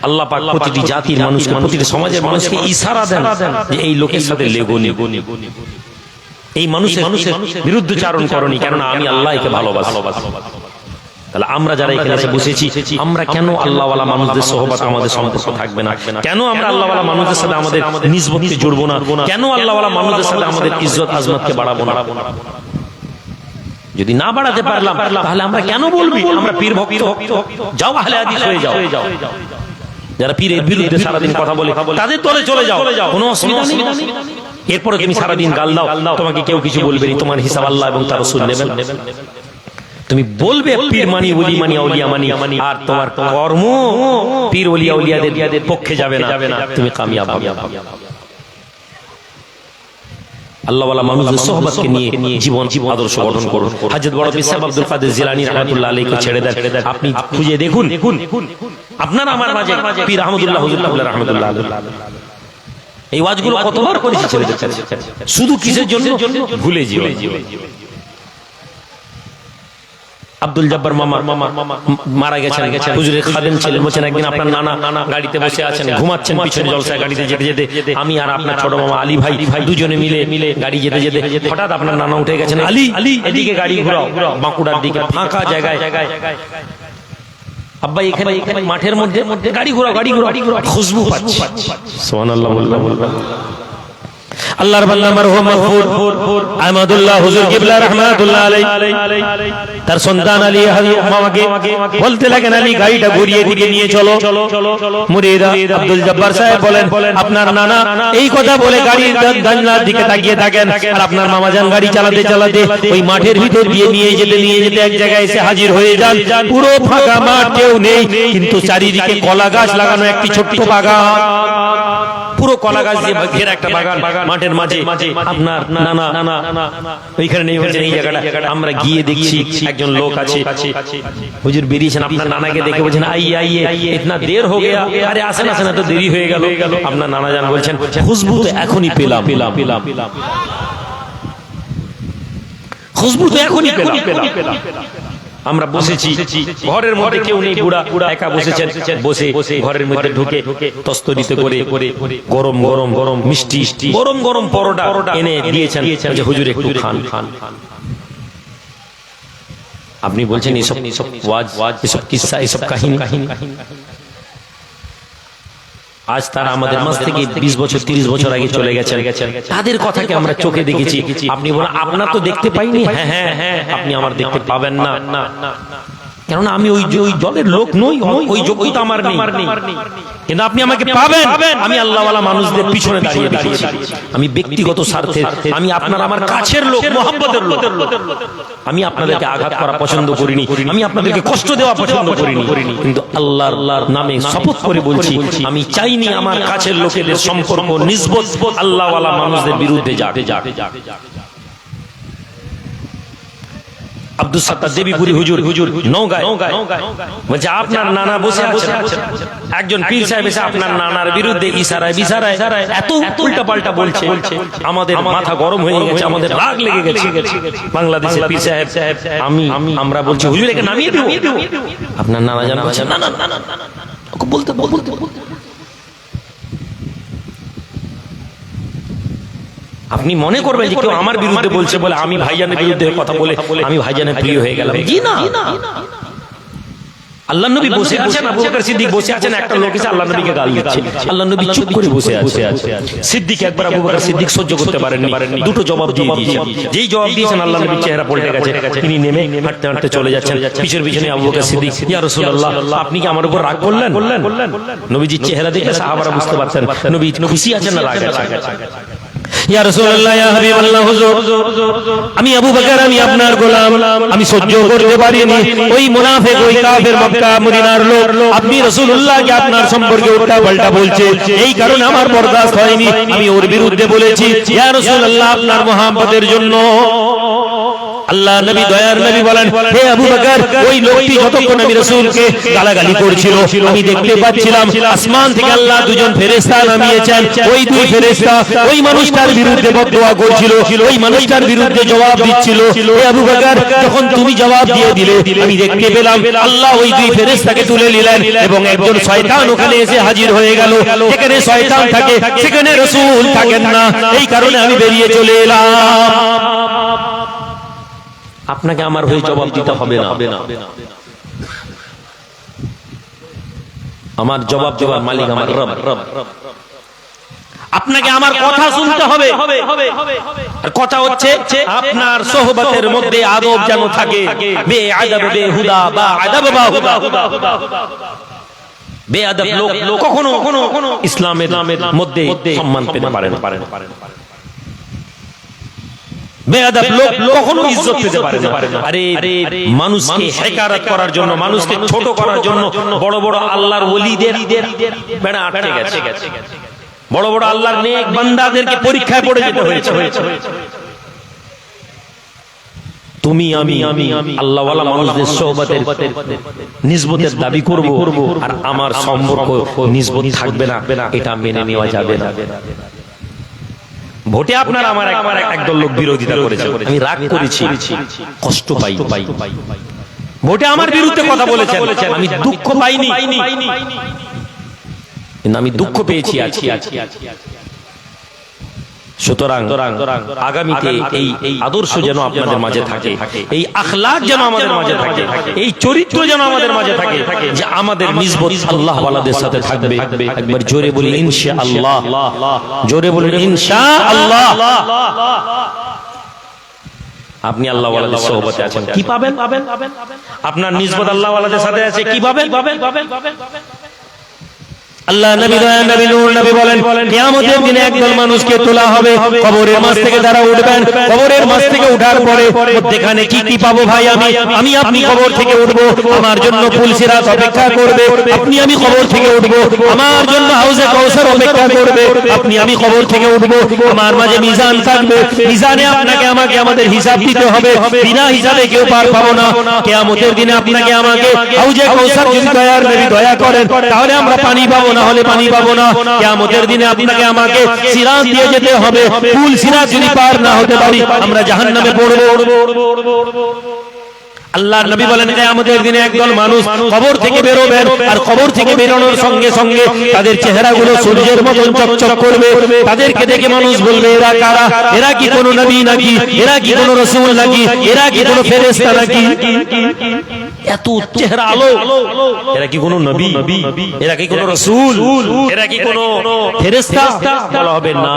আল্লাহ পাক প্রতিটি জাতির মানুষকে, প্রতিটি সমাজের মানুষকে ইশারা দেন যে এই লোকের সাথে লেগোনি, এই মানুষের বিরুদ্ধচারণ করনি, কেননা আমি আল্লাহ একে ভালোবাসি। তাহলে আমরা যারা এখানে এসে বসেছি, আমরা কেন আল্লাহওয়ালা মানুষদের সোহবত আমাদের সম্পর্ক থাকবে না? কেন আমরা আল্লাহওয়ালা মানুষদের সাথে আমাদের নিসবতকে জুড়বো না? কেন আল্লাহওয়ালা মানুষদের সাথে আমাদের ইজ্জত আজমতকে বাড়াবো না? যদি না বাড়াতে পারলাম তাহলে আমরা কেন বলবি আমরা পীর ভক্ত? যাও আহলে হাদিস হয়ে যাও। যারা পীরের বিরুদ্ধে সারাদিন কথা বলে তাদের দলে চলে যাও, কোনো অসুবিধা নেই। এরপরে তুমি সারাদিন গাল দাও, তোমাকে কেউ কিছু বলবে না, তোমার হিসাব আল্লাহ এবং তার রাসূল নেবেন। তুমি বলবে পীর মানি, ওলি মানি, আউলিয়া মানি, আর তোমার কর্ম পীর ওলি আউলিয়াদের পক্ষে যাবে না, তুমি কামিয়াব হবে। আল্লাহওয়ালা মানুষদের সোহবতকে নিয়ে জীবন আদর্শ গঠন করুন। হযরত বড় পীর সাহেব আব্দুল কাদের জিলানী রাহমাতুল্লাহ আলাইহি ছেড়ে দেন, আপনি খুঁজে দেখুন আপনার আমার মাঝে পীর আহমদুল্লাহ হুজুর রাহমাতুল্লাহ আলাইহি এই ওয়াজগুলো কতবার করেছি ছেলেদের কাছে, শুধু কিসের জন্য? ভুলে যেও। আব্দুল জব্বার মামা মারা গেছেন, হুজুরের খাদেম ছিলেন। বলছেন একদিন আপনার নানা গাড়িতে বসে আছেন, ঘুমাচ্ছেন পিছনে জলসায়, গাড়িতে যেতে যেতে আমি আর আপনার ছোট মামা আলী ভাই দুজনে মিলে গাড়ি যেতে যেতে হঠাৎ আপনার নানা উঠে গেছেন, আলী এদিকে গাড়ি ঘুরাও, বাঁকুড়ার দিকে ফাঁকা জায়গায়। আব্বা এখানে মাঠের মধ্যে গাড়ি ঘুরাও, খুশবু পাচ্ছি। সুবহানাল্লাহ বলবেন। আল্লাহর বান্দা মারহুম মাগফুর আহমদুল্লাহ হুজুর কিবলা রাহমাতুল্লাহ আলাইহি তার সন্তান আলী মামাকে বলতে লাগেন, আলী গাড়িটা ঘুরিয়ে দিকে নিয়ে চলো। মুরিদা আব্দুল জব্বার সাহেব বলেন, আপনার নানা এই কথা বলে গাড়ির জানলার দিকে তাকিয়ে থাকেন, আর আপনার মামা যান গাড়ি চালাতে চালাতে ওই মাঠের ভিতর দিয়ে নিয়ে যেতে এক জায়গায় এসে হাজির হয়ে যান। পুরো ফাঁকা মাঠ, কেউ নেই, কিন্তু চারিদিকে কলা গাছ লাগানো একটি ছোট্ট বাগান, পুরো কলা গাছ দিয়ে ঘেরা একটা বাগান মাঠের মাঝে। আপনার নানা ওইখানে নেই, বলছেন এই জায়গাটা। আমরা গিয়ে দেখছি একজন লোক আছে, হুজুর বেরিয়েছেন, আপনার নানাকে দেখে বলছেন, আইয়ে ইতনা দের হো গয়া, আরে আসেন আসেন, এত দেরি হয়ে গেল। আপনার নানা জান বলছেন, খুশবু তো এখনই পেলাম, খুশবু তো এখনই পেলাম। আমরা বসেছি, ঘরের মধ্যে কেউ নেই, বুড়া একা বসেছেন, বসে ঘরের মধ্যে ঢুকে তস্তরিতে করে গরম মিষ্টি গরম পরোটা এনে দিয়েছেন, হুজুর একটু খান। আপনি বলছেন এসব ওয়াজ, এসব কিসসা, এসব কাহিনী। আজ তারা আমাদের মাঝ থেকে 20 বছর 30 বছর আগে চলে গেছেন, তাদের কথাকে আমরা চোখে দেখেছি। আপনি বলেন আপনার তো দেখতে পাইনি, হ্যাঁ আপনি আমার দেখতে পাবেন না। কেননা আমি ওই দলের লোক নই, ওই যোগ্যতা আমার নেই। কিন্তু আপনি আমাকে পাবেন, আমি আল্লাহওয়ালা মানুষদের পিছনে দাঁড়িয়ে দিয়েছি। আমি ব্যক্তিগত স্বার্থে, আমি আপনার আমার কাছের লোক, মহব্বতের লোক, আমি আপনাদেরকে আঘাত করা পছন্দ করিনি, আমি আপনাদেরকে কষ্ট দেওয়া পছন্দ করিনি। কিন্তু আল্লাহর নামে শপথ করে বলছি, আমি চাইনি আমার কাছের লোকেদের সম্পর্ক নিসবত আল্লাহওয়ালা মানুষদের বিরুদ্ধে যাক। আব্দুল সাত্তার দেবীপুরি হুজুর নওগাঁয় বলছে, আপনার নানা বসে আছেন, একজন পীর সাহেব এসে আপনার নানার বিরুদ্ধে ইশারায় বিশারায় এত উল্টা পাল্টা বলছে, আমাদের মাথা গরম হয়ে গেছে, আমাদের রাগ লেগে গেছে। বাংলাদেশের পীর সাহেব আমরা বলছি, হুজুর একে নামিয়ে দেব। আপনার নানা জানা বলছে, না না না না, বলতে আপনি মনে করবেন যে কেউ আমার বিরুদ্ধে বলছে বলে আমি ভাইজানের বিরুদ্ধে কথা বলে আমি ভাইজানের প্রিয় হয়ে গেলাম। জি না, আল্লাহ নবী বসে আছেন, আবু বকর সিদ্দিক বসে আছেন, একটা লোক এসে আল্লাহ নবীকে গাল দিচ্ছে, আল্লাহ নবী চুপ করে বসে আছে। সিদ্দিক একবার আবু বকর সিদ্দিক সহ্য করতে পারেননি, দুটো জবাব দিয়ে দিয়েছেন। যেই জবাব দিয়েছেন আল্লাহ নবীর চেহারা পল্টে গেছে, তিনি নেমে হাঁটতে হাঁটতে চলে যাচ্ছেন। পিছনে আবু বকর সিদ্দিক, ইয়া রাসূলুল্লাহ আপনি কি আমার উপর রাগ করলেন? নবীজির চেহারা দেখে সাহাবারা বুঝতে পারতেন নবী খুশি আছেন না রাগ আছেন। ইয়া রাসূলুল্লাহ, ইয়া হাবিবাল্লাহ, হুজুর আমি আবু বকর, আমি আপনার গোলাম, আমি সহ্য করতে পারিনি ওই মুনাফিক, ওই কাফের মক্কা মদিনার লোক আপনি রাসূলুল্লাহকে আপনার সম্পর্কে উল্টা পাল্টা বলছে, এই কারণে আমার বরদাস্ত হয়নি, আমি ওর বিরুদ্ধে বলেছি। ইয়া রাসূলুল্লাহ আপনার মুহাব্বতের জন্য। আল্লাহ নবী দয়ার নবী বলেন, হে আবু বকর, ওই লোকটি যতক্ষণ আমি রাসূলকে গালাগালি করছিল আমি দেখতে পাচ্ছিলাম আসমান থেকে আল্লাহ দুজন ফেরেশতা নামিয়েছেন। ওই দুই ফেরেশতা ওই মানুষটার বিরুদ্ধে বদদোয়া করছিল, ওই মানুষটার বিরুদ্ধে জবাব দিচ্ছিল। হে আবু বকর, যখন তুমি জবাব দিয়ে দিলে আমি দেখতে পেলাম আল্লাহ ওই দুই ফেরেশতাকে তুলে নিলেন এবং একজন শয়তান ওখানে এসে হাজির হয়ে গেল। যেখানে শয়তান থাকে সেখানে রাসূল থাকেন না, এই কারণে আমি বেরিয়ে চলে এলাম। আপনাকে আমার হয়ে জবাব দিতে হবে না, আমার জবাব দেওয়ার মালিক আমার রব। আপনাকে আমার কথা শুনতে হবে। আর কথা হচ্ছে আপনার সোহবতের মধ্যে আদব যেন থাকে, বেআদব বেহুদা বা আদব বা হুদা। বেআদব লোক কখনো ইসলামের মধ্যে সম্মান পেতে পারে না। বেয়াদব লোক কখনো ইজ্জত পেতে পারে না। আরে মানুষকে হেকারত করার জন্য, মানুষকে ছোট করার জন্য বড় বড় আল্লাহর ওলিদের বেড়া আটকে গেছে, বড় বড় আল্লাহর নেক বান্দাদেরকে পরীক্ষায় পড়ে যেতে হয়েছে। তুমি আমি আল্লাহওয়ালা মানুষদের সোহবতের নিসবতের দাবি করব আর আমার সম্পর্ক নিসবত থাকবে না, এটা মেনে নেওয়া যাবে না। ভোটে আপনার আমার একদল লোক বিরোধিতা করেছে, আমি রাগ করেছি, কষ্ট পাই। ভোটে আমার বিরুদ্ধে কথা বলেছেন, আমি দুঃখ পাইনি, কিন্তু আমি দুঃখ পেয়েছি আছি। সুতরাং আগামীতে এই আদর্শ যেন আপনাদের মাঝে থাকে, এই আখলাক যেন আমাদের মাঝে থাকে, এই চরিত্র যেন আমাদের মাঝে থাকে, যে আমাদের নিসবত আল্লাহ ওয়ালাদের সাথে থাকবে। একবার জোরে বলি ইনশাআল্লাহ, জোরে বলি ইনশাআল্লাহ। আপনি আল্লাহ ওয়ালাদের সোহবতে আছেন, কি পাবেন? আপনার নিসবত আল্লাহ ওয়ালাদের সাথে আছে, কি পাবেন? আল্লাহ নবী নবী নূর নবী বলেন, কিয়ামতের দিনে একদল মানুষকে তোলা হবে, কবরের মাঝ থেকে তারা উঠবেন। কবরের মাঝ থেকে ওঠার পরে মধ্যখানে কি পাবো ভাই? আমি আপনি কবর থেকে উঠবো, আমার জন্য পুলসিরাত অপেক্ষা করবে। আমি কবর থেকে উঠবো, আমার জন্য হাউজে কাউসার অপেক্ষা করবে। আমি কবর থেকে উঠবো, আমার মাঝে মিজান থাকবে, মিজানে আপনাকে আমাকে আমাদের হিসাব দিতে হবে। বিনা হিসাবে কেউ পার পাবো না। কিয়ামতের দিনে আপনাকে আমাকে হাউজে কাউসার যদি দয়ার নবী দয়া করেন তাহলে আমরা পানি পাবো, না হলে পানি পাবো না। কিয়ামতের দিনে আপনাকে আমাকে সিরাত দিয়ে যেতে হবে, পুল সিরাত যদি পার না হতে পারি আমরা জাহান্নামে পড়বো। আল্লাহর নবী বলেন, কিয়ামতের দিনে একদল মানুষ কবর থেকে বেরোবেন, আর কবর থেকে বেরোনোর সঙ্গে সঙ্গে তাদের চেহারাগুলো সূর্যের মতন চকচক করবে। তাদেরকে দেখে মানুষ বলবে, এরা কারা? এরা কি কোনো নবী নাকি? এরা কি কোনো রাসূল নাকি? এরা কি কোনো ফেরেশতা নাকি? এত চেহারা আলো, এরা কি কোনো নবী? এরা কি কোনো রাসূল? এরা কি কোনো ফেরেশতা? বলা হবে না,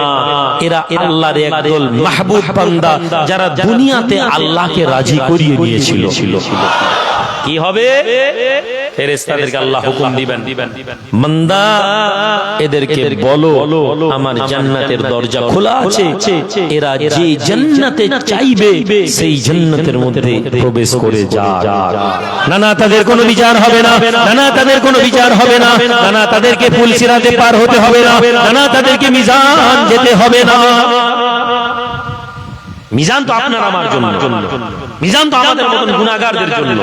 এরা আল্লাহর একদল মাহবুব বান্দা, যারা দুনিয়াতে আল্লাহকে রাজি করিয়ে নিয়েছিল। কি হবে? ফেরেশতাদেরকে আল্লাহ হুকুম দিবেন, বান্দা এদেরকে বলো আমার জান্নাতের দরজা খোলা আছে, এরা যে জান্নাতে চাইবে সেই জান্নাতের মধ্যে প্রবেশ করে যা। না না, তাদের কোনো বিচার হবে না, না না তাদের কোনো বিচার হবে না, না না তাদেরকে পুলসিরাতে পার হতে হবে না, না না তাদেরকে মিজান যেতে হবে না। মিজান তো আপনার আমার জন্য, মিজান তো আমাদের মতন গুনাহগারদের জন্য।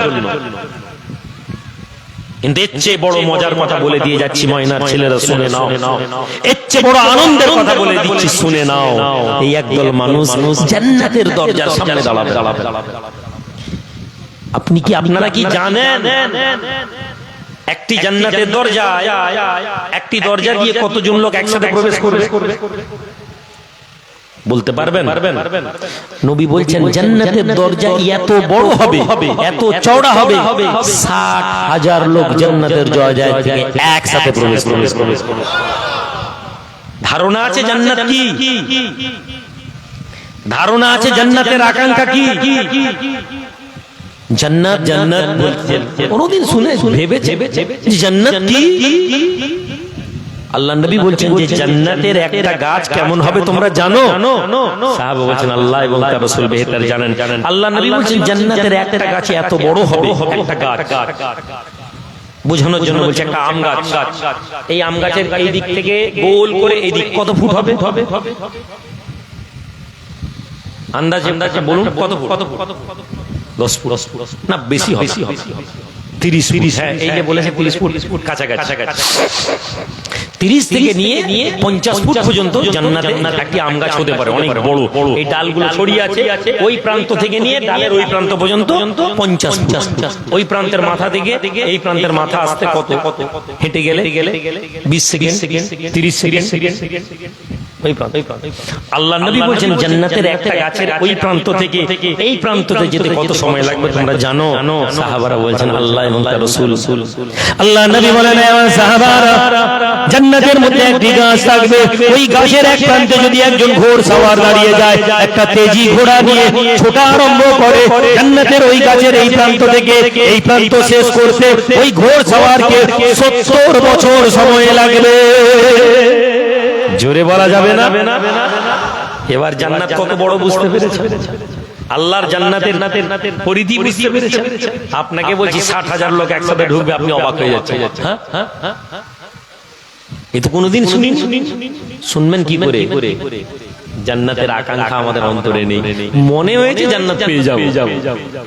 কিন্তু এর চেয়ে বড় মজার কথা বলে দিয়ে যাচ্ছি ময়নার ছেলেরা, শুনে নাও। এর চেয়ে বড় আনন্দের কথা বলে দিচ্ছি, শুনে নাও। এই একদল মানুষ জান্নাতের দরজার সামনে দাঁড়াবে। আপনি কি, আপনারা কি জানেন একটি জান্নাতের দরজা, একটি দরজা দিয়ে কতজন লোক একসাথে প্রবেশ করবে? বলতে পারবেন? নবী বলছেন জান্নাতের দরজা এত বড় হবে, এত চওড়া হবে, 60,000 লোক জান্নাতের দরজা থেকে একসাথে প্রবেশ করবে। ধারণা আছে জান্নাত কি? ধারণা আছে জান্নাতের আকাঙ্ক্ষা কি? জান্নাত জান্নাত বলছেন, কোনদিন শুনে ভেবেছে জান্নাত কি? আল্লাহ নবী বলছেন যে জান্নাতের একটা গাছ কেমন হবে তোমরা জানো? সাহাবা বলছেন আল্লাহ এবং তার রাসূল বেহতর জানেন। আল্লাহ নবী বলছেন জান্নাতের একটা গাছ এত বড় হবে, একটা গাছ বোঝানোর জন্য বলছে একটা আম গাছ। এই আম গাছের এই দিক থেকে গোল করে এই দিক কত ফুট হবে? আন্দাজে বলুন কত ফুট? 10 ফুট না, বেশি হবে, 30 ফুট। হ্যাঁ, এই যে বলেছে 30 ফুট কাছাকাছি। 30 থেকে নিয়ে 50 ফুট পর্যন্ত জান্নাতে একটি আম গাছ হতে পারে, অনেক বড়। এই ডালগুলো ছড়িয়ে আছে, ওই প্রান্ত থেকে নিয়ে ডালের ওই প্রান্ত পর্যন্ত 50 ফুট। ওই প্রান্তের মাথা থেকে এই প্রান্তের মাথা আসতে কত? হেঁটে গেলে 20 সেকেন্ড, 30 সেকেন্ড। আল্লাহ নবী বলছেন জান্নাতের একটা গাছের ওই প্রান্ত থেকে এই প্রান্ততে যেতে কত সময় লাগবে তোমরা জানো? সাহাবারা বলছেন আল্লাহ এবং তার রাসূল। আল্লাহ নবী বলেন সাহাবারা, জান্নাতের মধ্যে একটি গাছ থাকবে, ওই গাছের এক প্রান্তে যদি একজন ঘোড়সওয়ার দাঁড়িয়ে যায়, একটা তেজি ঘোড়া নিয়ে ছোটা আরম্ভ করে, জান্নাতের ওই গাছের এই প্রান্ত থেকে এই প্রান্ত শেষ করতে ওই ঘোড়সওয়ারকে 70 বছর সময় লাগবে। জোরে বলা যাবে না? এবার জান্নাত কত বড় বুঝতে পেরেছে? আল্লাহর জান্নাতের পরিধি বুঝতে পেরেছে? আপনাকে বলছি 60,000 লোক একসাথে ঢুকবে, আপনি অবাক হয়ে যাচ্ছেন। এ তো কোনোদিন শুনবেন কি করে? জান্নাতের আকাঙ্ক্ষা আমাদের অন্তরে নেই। মনে হয়েছে জান্নাত পেয়ে যাবো,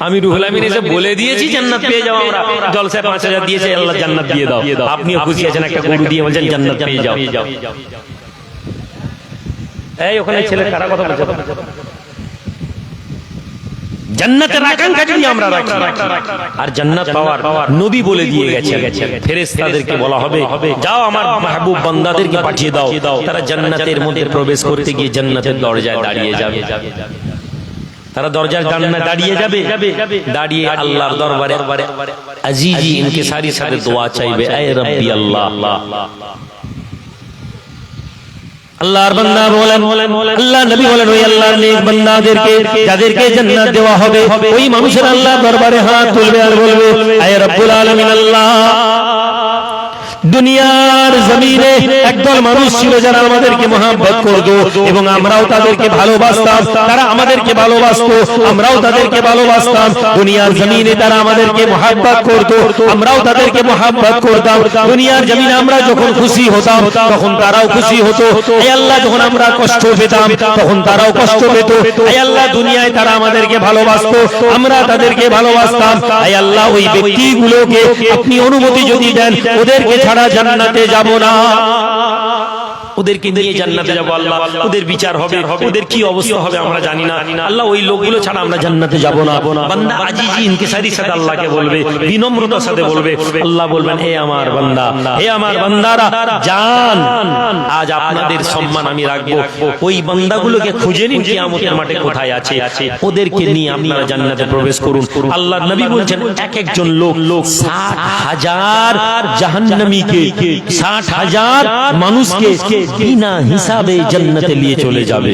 আমি রুহুল আমিন এসে বলে দিয়েছি জান্নাত পেয়ে যাবো, আমরা জলসায় 5,000 দিয়েছে, আল্লাহ জান্নাত দিয়ে দাও। আপনিও খুশি আছেন, একটা গরু দিয়ে বলছেন জান্নাত পেয়ে যাও। এই ওখানে ছেলে কারা কথা বলছে? জান্নাতের আকাঙ্ক্ষা যদি আমরা রাখি, আর জান্নাত পাওয়ার নবী বলে দিয়ে গেছেন, ফেরেশতাদেরকে বলা হবে যাও আমার মাহবুব বান্দাদেরকে পাঠিয়ে দাও, তারা জান্নাতের মধ্যে প্রবেশ করতে গিয়ে জান্নাতের দরজায় দাঁড়িয়ে যাবে। তারা দরজার সামনে দাঁড়িয়ে যাবে, দাঁড়িয়ে আল্লাহর দরবারে আজিজি ইনকিসারি সাথে দোয়া চাইবে, আয় রব্বি আল্লাহ। আল্লাহর বান্দা বলেন, আল্লাহ নবী বলেন ওই আল্লাহর নেক বান্দাদেরকে যাদেরকে জান্নাত দেওয়া হবে, ওই মানুষের আল্লাহ দরবারে হাত তুলবে আর বলবে আয় রব্বুল আলামিন আল্লাহ, দুনিয়ার জমিনে একদল মানুষ ছিল যারা আমাদেরকে মহব্বত করতো এবং আমরাও তাদেরকে ভালোবাসতাম, তারা আমাদেরকে ভালোবাসতো, আমরাও তাদেরকে ভালোবাসতাম। দুনিয়ার জমিনে তারা আমাদেরকে মহব্বত করতো, আমরাও তাদেরকে মহব্বত করতাম। দুনিয়ার জমিনে আমরা যখন খুশি হতাম তখন তারাও খুশি হতো। হে আল্লাহ, যখন আমরা কষ্ট পেতাম তখন তারাও কষ্ট পেত। হে আল্লাহ, দুনিয়ায় তারা আমাদেরকে ভালোবাসতো, আমরা তাদেরকে ভালোবাসতাম। হে আল্লাহ, ওই ব্যক্তিগুলোকে আপনি অনুমতি যদি দেন, ওদেরকে ছাড়া জান্নাতে যাব না, ওদেরকে নিয়ে জান্নাতে যাব আল্লাহ। ওদের বিচার হবে, ওদের কি অবস্থা হবে আমরা জানি না আল্লাহ, ওই লোকগুলো ছাড়া আমরা জান্নাতে যাব না। বান্দা আজিজি ইনকিসারির সাথে আল্লাহকে বলবে, বিনম্রতার সাথে বলবে। আল্লাহ বলবেন হে আমার বান্দা, হে আমার বান্দারা, জান আজ আপনাদের সম্মান আমি রাখবো। ওই বান্দাগুলোকে খুঁজে নিন কিয়ামতের মাঠে কোথায় আছে, ওদেরকে নিয়ে আপনারা জান্নাতে প্রবেশ করুন। আল্লাহর নবী বলছেন এক একজন লোক 60,000 জাহান্নামীকে, 60,000 মানুষকে বিনা হিসাবে জান্নাতে নিয়ে চলে যাবে।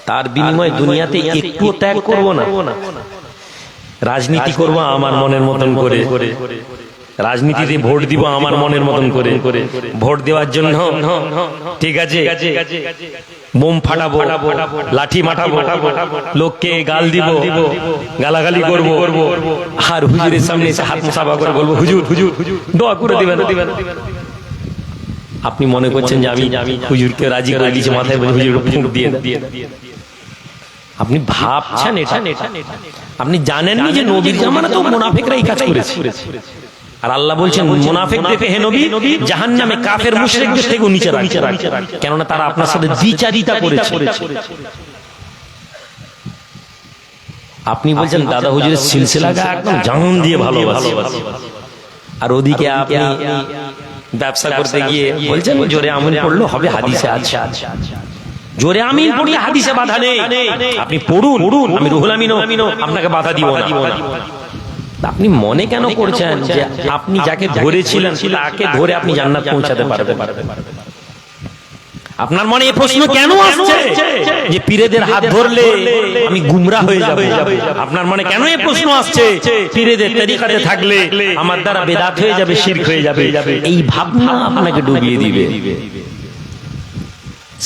তার বিনিময়ে দুনিয়াতে একটু ত্যাগ করব না, রাজনীতি করব আমার মনের মতন করে, রাজনীতিতে ভোট দিব আমার মনের মতন করে, ভোট দেওয়ার জন্য ঠিক আছে বোম ফাটাবো, লাঠি মাঠাবো, লোককে গাল দিব, গালাগালি করব, আর হুজুরের সামনে এসে হাত মুসাফা করে বলবো হুজুর হুজুর দোয়া করে দিবেন। আপনি মনে করছেন যে আমি হুজুরকে রাজি করে দিয়েছি, মাথায় হুজুর ফুঁক দিয়ে দিয়ে। আপনি ভাবছেন এটা, আপনি জানেননি যে নবীর জামানাতে তো মুনাফিকরা এই কাজ করেছে। আর আল্লাহ বলছেন মুনাফিকদেরকে হে নবী জাহান্নামে কাফের মুশরিকদের থেকেও নিচে রাখেন, কেননা তারা আপনার সাথে দ্বিচারিতা করেছে। আপনি বলছেন দাদা হুজুরের সিলসিলাটা একদম জান দিয়ে ভালোবাসি, আর ওদিকে আপনি ব্যবসা করতে গিয়ে বলছেন জোরে আমিন পড়লো হবে, হাদিসে আছে, জোরে আমিন পড়লে হাদিসে বাধা নেই, আপনি পড়ুন, আমি রুহুল আমিনও আপনাকে বাধা দিব না। আপনি মনে কেন করছেন যে আপনি যাকে ধরেছিলেন তাকে ধরে আপনি জান্নাত পৌঁছাতে পারবেন? আপনার মনে এই প্রশ্ন কেন আসছে যে পীরেদের হাত ধরলে আমি গুমরা হয়ে যাব? আপনার মনে কেন এই প্রশ্ন আসছে পীরেদের তরিকাতে থাকলে আমার দ্বারা বেদাত হয়ে যাবে, শিরক হয়ে যাবে? এই ভাবনা আপনাকে ডুবিয়ে দিবে।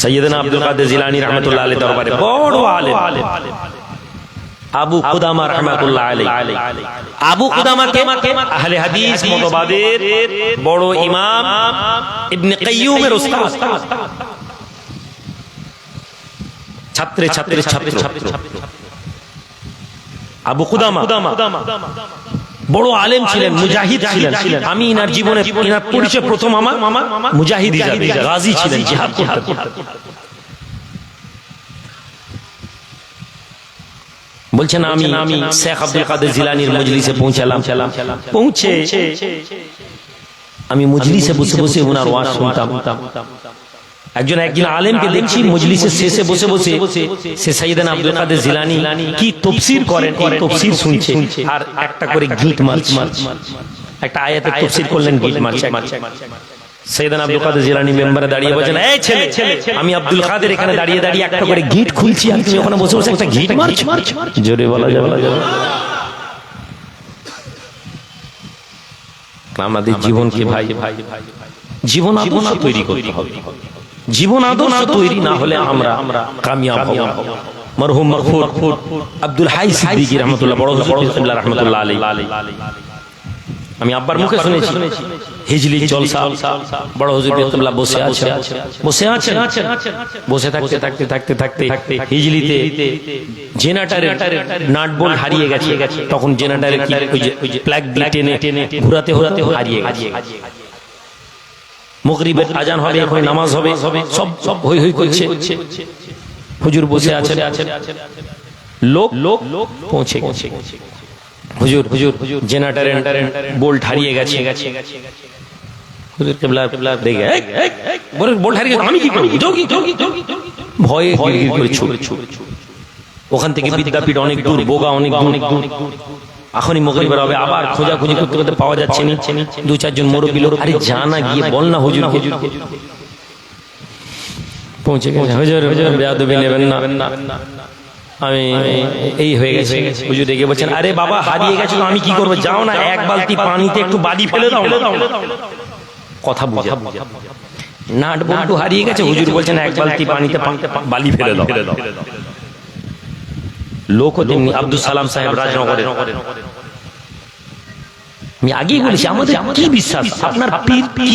সৈয়দনা আব্দুল কাদের জিলানী রাহমাতুল্লাহ আলাইহি দরবারে বড় আলেম আবু কুদামা রাহমাতুল্লাহ আলাইহি, আবু কুদামাকে আহলে হাদিস মতবাদের বড় ইমাম ইবনে কাইয়্যুমের উস্তাদ, ছাত্রের ছাত্র আবু কুদামা বড় আলেম ছিলেন, মুজাহিদ ছিলেন। আমি ইনার জীবনে ইনার পরিচয় প্রথম আমার মুজাহিদ হিসাবে, গাজী ছিলেন, জিহাদ করতেন। বলছেন আমি শেখ আব্দুল কাদের জিলানীর মজলিসে পৌঁছালাম, পৌঁছে আমি মজলিসে বসে বসে ওনার ওয়াজ শুনতাম। একজন আলেমকে দেখছি মজলিসের শেষে বসে বসে সে সাইয়েদনা আব্দুল কাদের জিলানী কি তাফসীর করেন, এই তাফসীর শুনছে আর একটা করে গিট মারছে, একটা আয়াতের তাফসীর করলেন, গিট মারছে। সাইয়েদনা আব্দুল কাদের জিলানী মেম্বারে দাঁড়িয়ে বলেন, এই ছেলে আমি আব্দুল কাদের এখানে দাঁড়িয়ে দাঁড়িয়ে একটা করে গিট খুলছি আর তুমি ওখানে বসে বসে একটা গিট মারছো? জোরে বলা যাবে না। আমাদের জীবনকে ভাই জীবন আদর্শ তৈরি করতে হবে। জীবন আদর্শ তৈরি না হলে আমরা কামিয়াব হব না। মরহুম মাগফুর আব্দুল হাই সিদ্দিকী রাহমাতুল্লাহ, বড় হুজুর বিসমিল্লাহ রাহমাতুল্লাহ আলাইহি, আমি আব্বার মুখে শুনেছি হিজলি জলসা, বড় হুজুর বিসমিল্লাহ বসে আছেন, বসে থাকতে হিজলিতে জেনারেটরের নাট বোল্ট হারিয়ে গেছে। তখন জেনারেটরের কি ওই যে প্লাগ দিয়ে টেনে ঘোরাতে হারিয়ে গেছে। মাগরিবের আজান হবে, এখন নামাজ হবে, সব হই হই করছে। হুজুর বসে আছেন, লোক পৌঁছে গেছে। হুজুর জেনারেটরের বোল্ট হারিয়ে গেছে। হুজুর কিবলা দেখে বোল্ট হারিয়ে গেছে, আমি কি করব? ভয়ে গিরগির করে ছুট। ওখান থেকে বিদ্যাপীঠ অনেক দূর, বোগা অনেক দূর। এখনই মাগরিবের হবে, আবার খোঁজাখুঁজি করতে করতে পাওয়া যাচ্ছে না। দু চারজন মুরব্বি লোক, আরে জানা গিয়ে বল না হুজুর পৌঁছে গেছে। হুজুর বেয়াদবি নেবেন না, আমি এই হয়ে গেছে। হুজুর দেখে বলছেন, আরে বাবা হারিয়ে গেছে তো আমি কি করবো, যাও না এক বালতি পানিতে একটু বালি ফেলে দাও। কথা বুঝা, নাট বল্টু হারিয়ে গেছে, হুজুর বলছেন এক বালতি পানিতে বালি ফেলে দাও। লোকও তেমনি। আব্দুল সালাম সাহেব রাজনগরে, আমি আগেই বলেছি আমাদের কি বিশ্বাস, আপনার পীর কি?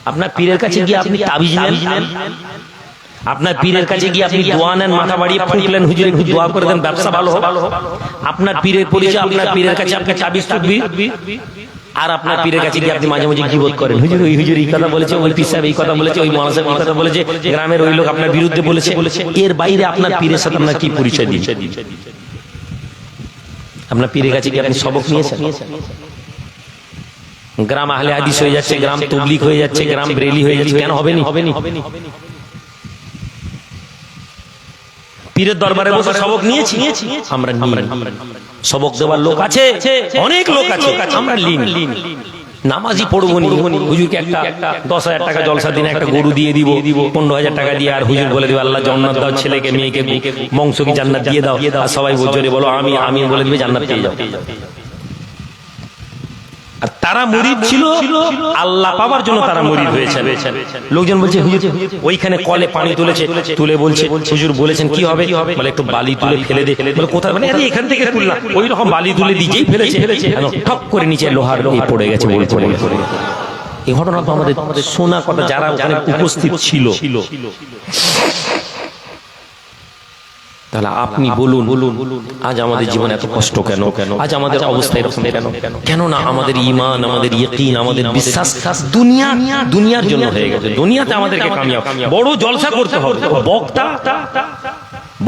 আপনার পীরের কাছে গিয়ে আপনি তাবিজ নেন, আপনার পীরের কাছে গিয়ে আপনি দোয়া নেন, মাথা বাড়িয়ে ফুঁকলেন, হুজুর একটু দোয়া করে দেন, ব্যবসা ভালো হোক। আপনার পীরের পরিচয়, আপনার পীরের কাছে আপনি তাবিজ টুকবি, আর আপনার পীরের কাছে গিয়ে আপনি মাঝে মাঝে গীবত করেন। হুজুর ওই হুজুর এই কথা বলেছে, ওই পীর সাহেব এই কথা বলেছে, ওই মৌলানা সাহেব এই কথা বলেছে, গ্রামের ওই লোক আপনার বিরুদ্ধে বলেছে। এর বাইরে আপনার পীরের সাথে আপনার কি পরিচয় দিন? আপনার পীরের কাছে গিয়ে আপনি সবক নিয়েছেন? গ্রাম আহলে হাদিস হয়ে যাচ্ছে, গ্রাম তাবলীগ হয়ে যাচ্ছে, গ্রাম ব্রেলি হয়ে যাচ্ছে, কেন হবেনি? পীরের দরবারে বসে সবক নিয়েছি আমরা? সবক দেওয়ার লোক আছে, অনেক লোক আছে, আমরা লিন। নামাজি পড়বো নি, হুজুরকে একটা 10,000 টাকা জলসা দিনে একটা গরু দিয়ে দিব, 15,000 টাকা দিয়ে, আর হুজুর বলে দিব আল্লাহ জান্নাত দাও, ছেলেকে মেয়েকে বংশ কি জান্নাত দিয়ে দাও, আর সবাই জোরে বলো আমি আমি বলে দিবে জান্নাত পেয়ে যাও। আর তারা মুরিদ ছিল আল্লাহ পাওয়ার জন্য, তারা মুরিদ হয়েছে। লোকজন বলছে হুজুর ওইখানে কলে পানি তুলেছে, তুলে বলছে হুজুর বলেছেন কি হবে, বলে একটু বালি তুলে ফেলে দে, বলে কোথায়, মানে আরে এখান থেকে তুললাম, ওই রকম বালি তুলে দিয়েই ফেলেছে, ঠক করে নিচে লোহার পড়ে গেছে বলছে। এই ঘটনা তো আমাদের শোনা কথা, যারা ওখানে উপস্থিত ছিল। তাহলে আপনি বলুন আজ আমাদের জীবনে এত কষ্ট কেন, আজ আমাদের অবস্থা এরকম কেন? কেন না আমাদের ঈমান, আমাদের ইয়াকিন, আমাদের বিশ্বাস দুনিয়ার জন্য হয়ে গেছে। দুনিয়াতে আমাদেরকে কামিয়াব, বড় জলসা করতে হবে,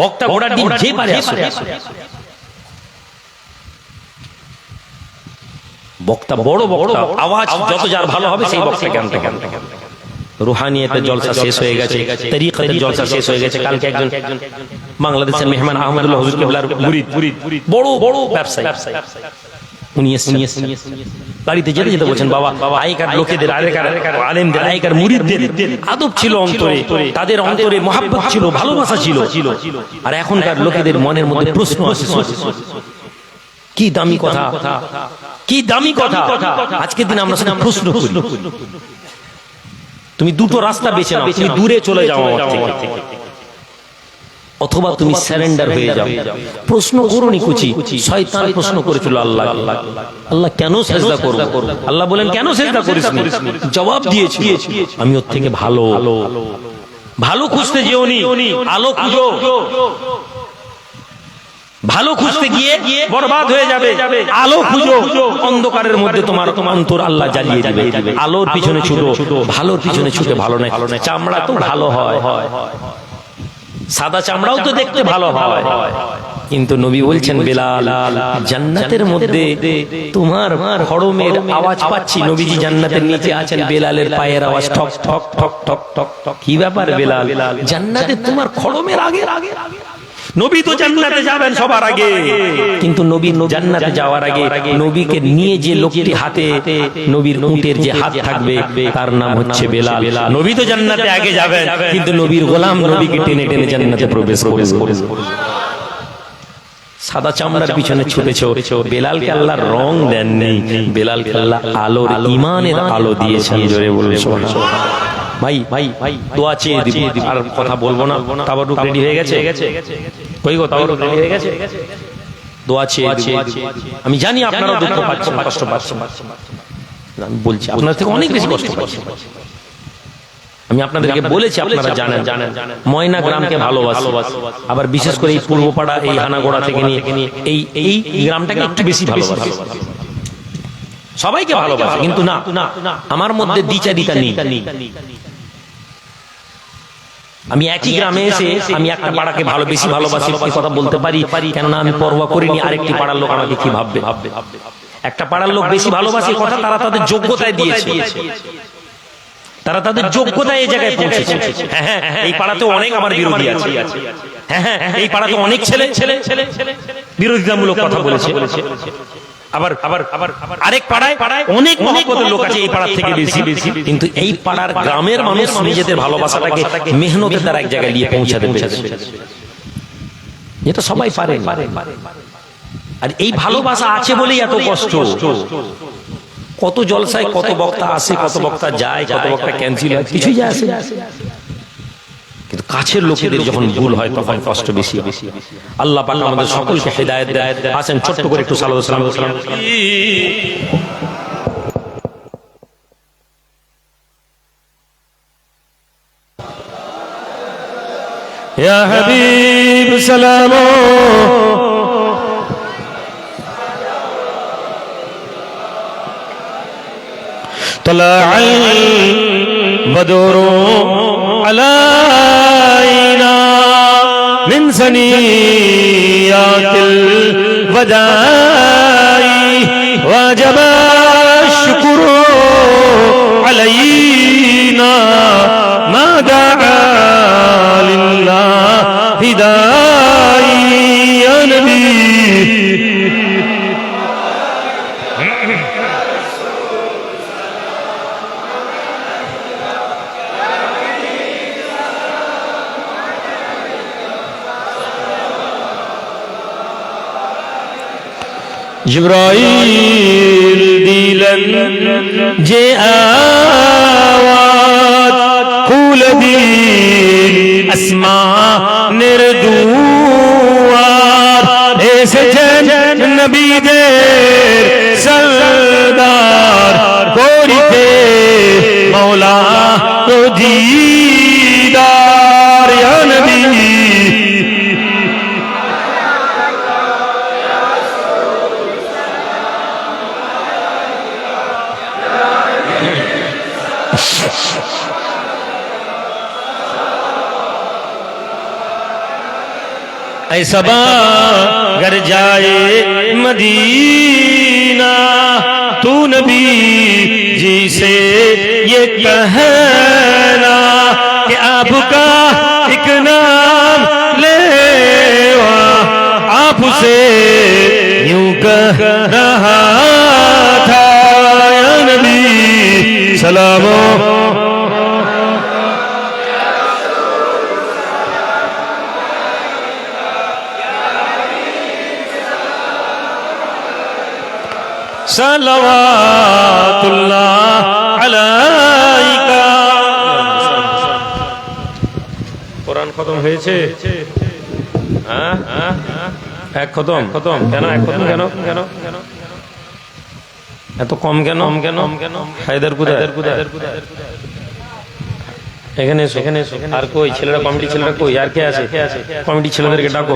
বক্তা ঘোড়ার ডিম যে পারে আসে, বক্তা বড় বক্তা, আওয়াজ যত যার ভালো হবে সেই বক্তা জ্ঞান থেকে। রুহানিয়াতের জলসা শেষ হয়ে গেছে, তরিকতের জলসা শেষ হয়ে গেছে। কালকে একজন বাংলাদেশের মেহমান আহমদুল্লাহ হুজুর কেবলার মুরিদ, বড় বড় ব্যবসায়ী, উনি বাড়িতে যেতে যেতে বলছেন বাবা আগেকার লোকেদের, আগেকার আলেমদের, আগেকার মুরিদদের আদব ছিল অন্তরে, তাদের অন্তরে মহাব্বত ছিল, ভালোবাসা ছিল। আর এখনকার লোকেদের মনের মধ্যে প্রশ্ন আসে, কি দামি কথা, কি দামি কথা। আজকের দিন আমরা সেটা প্রশ্ন করি। তুমি দুটো রাস্তা বেছে নাও, তুমি দূরে চলে যাও আমার থেকে, অথবা তুমি সারেন্ডার হয়ে যাও। প্রশ্ন করোনি কুচি, শয়তান প্রশ্ন করেছিল আল্লাহ, আল্লাহ কেন সেজদা করব? আল্লাহ বলেন কেন সেজদা করিস? জবাব দিয়েছি আমি ওর থেকে ভালো। ভালো খুঁজতে যেওনি, আলো খুঁজো। ভালো খুঁজতে গিয়ে বরবাদ হয়ে যাবে। আলো খুঁজো, অন্ধকারের মধ্যে তোমার অন্তর আল্লাহ জ্বালিয়ে দিবে। আলোর পিছনে ছুটো, ভালোর পিছনে ছুটে ভালো নয়। চামড়া তো ভালো হয়, সাদা চামড়াও তো দেখতে ভালো হয়, কিন্তু নবী বলছেন বেলাল জান্নাতের মধ্যে তোমার খড়মের আওয়াজ পাচ্ছি। নবীজি জান্নাতের নিচে আছেন, বেলালের পায়ের আওয়াজ ঠক ঠক ঠক ঠক ঠক ঠক। কি ব্যাপার বেলাল, জান্নাতে তোমার খড়মের আগে আগে? নবী তো জান্নাতে যাবেন সবার আগে, কিন্তু নবী জান্নাতে যাওয়ার আগে নবীকে নিয়ে যে লোকটি হাতে নবীর উটের যে হাত থাকবে তার নাম হচ্ছে বেলাল। নবী তো জান্নাতে আগে যাবেন, কিন্তু নবীর গোলাম নবীকে টেনে টেনে জান্নাতে প্রবেশ করবে। সাদা চামড়ার পিছনে ছুটেছ, বেলালকে আল্লাহ রং দেননি, বেলালকে আল্লাহ আলোর ঈমানের আলো দিয়েছেন। জোরে বলুন সুবহানাল্লাহ। ভাই ভাই ভাই দোয়া চেয়ে দিব, আর কথা বলবো না। তাবারুক রেডি হয়ে গেছে? কই গো তাবারুক রেডি হয়ে গেছে? দোয়া চেয়ে দিব। আমি জানি আপনারা দুঃখ পাচ্ছেন, কষ্ট পাচ্ছেন, আমি বলছি আপনাদের থেকে অনেক বেশি কষ্ট পাচ্ছেন। আমি আপনাদেরকে বলেছি, আপনারা জানেন ময়না গ্রামকে ভালোবাসে, আবার বিশেষ করে এই পূর্বপাড়া, এই হানাগোড়া থেকে নিয়ে এই গ্রামটাকে একটু বেশি ভালোবাসে। সবাইকে ভালোবাসে, কিন্তু না, আমার মধ্যে দ্বিচারিতা নেই। আমি একই গ্রামে এসে আমি একটা পাড়াকে বেশি ভালোবাসি, এই কথা বলতে পারি, কেননা আমি পরোয়া করিনি আরেকটি পাড়ার লোক আমাকে কি ভাববে। একটা পাড়ার লোক বেশি ভালোবাসি কথা তারা তাদের যোগ্যতায় দিয়েছে, তারা তাদের যোগ্যতায় এই জায়গায় পৌঁছেছে। হ্যাঁ, এই পাড়াতে অনেক আমার বিরোধী আছে। হ্যাঁ, এই পাড়াতে অনেক ছেলে বিরোধিতামূলক কথা বলেছে। আবার আরেক পাড়ায় অনেক মহব্বতের লোক আছে এই পাড়ার থেকে বেশি, কিন্তু এই পাড়ার গ্রামের মানুষ নিজেদের ভালোবাসাটাকে মেহনতের দ্বারা এক জায়গায় নিয়ে পৌঁছাতে পেরেছে। এটা সবাই পারে, আর এই ভালোবাসা আছে বলেই এত কষ্ট। কত জলসায় কত বক্তা আসে, কত বক্তা যায়, কত বক্তা ক্যান্সেল হয়, কিছুই যায় আসে, কিন্তু কাছের লোকেদের যখন ভুল হয় তখন কষ্ট বেশি। আল্লাহ পাক আমাদের সকলকে হিদায়াত দেয়। আসেন ছোট্ট করে একটু সালাত সালাম। ইয়া হাবিব সালাম طلع البدر علينا من ثنيات الوداع وجب الشكر علينا ما دعا لله داعي يا نبي জিবরাইল দিলেন যে আওয়াজ, খুলে দিন আসমানের দুয়ার, এসেছেন নবীদের সরদার, করিতে মওলা দিদার। ইয়া নবী ऐसा अगर जाए मदीना, तू नबी जी से ये कहना कि आपका एक नाम ले, आप उसे यूं कह रहा था, या नबी सलामो सलवातुल्लाह अलैका। কোরআন খতম হয়েছে? এক খতম কেন? এক খতম কেন? এত কম কেন? হায়দার কোথায়? এখানে আর কই ছেলেরা, কমিটি ছেলেরা কই? আর কে আছে? কমিটি ছেলেদেরকে ডাকো।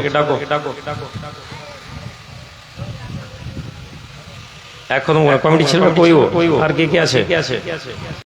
এখন কমিটি ছেলেরা কইও, আর কে আছে?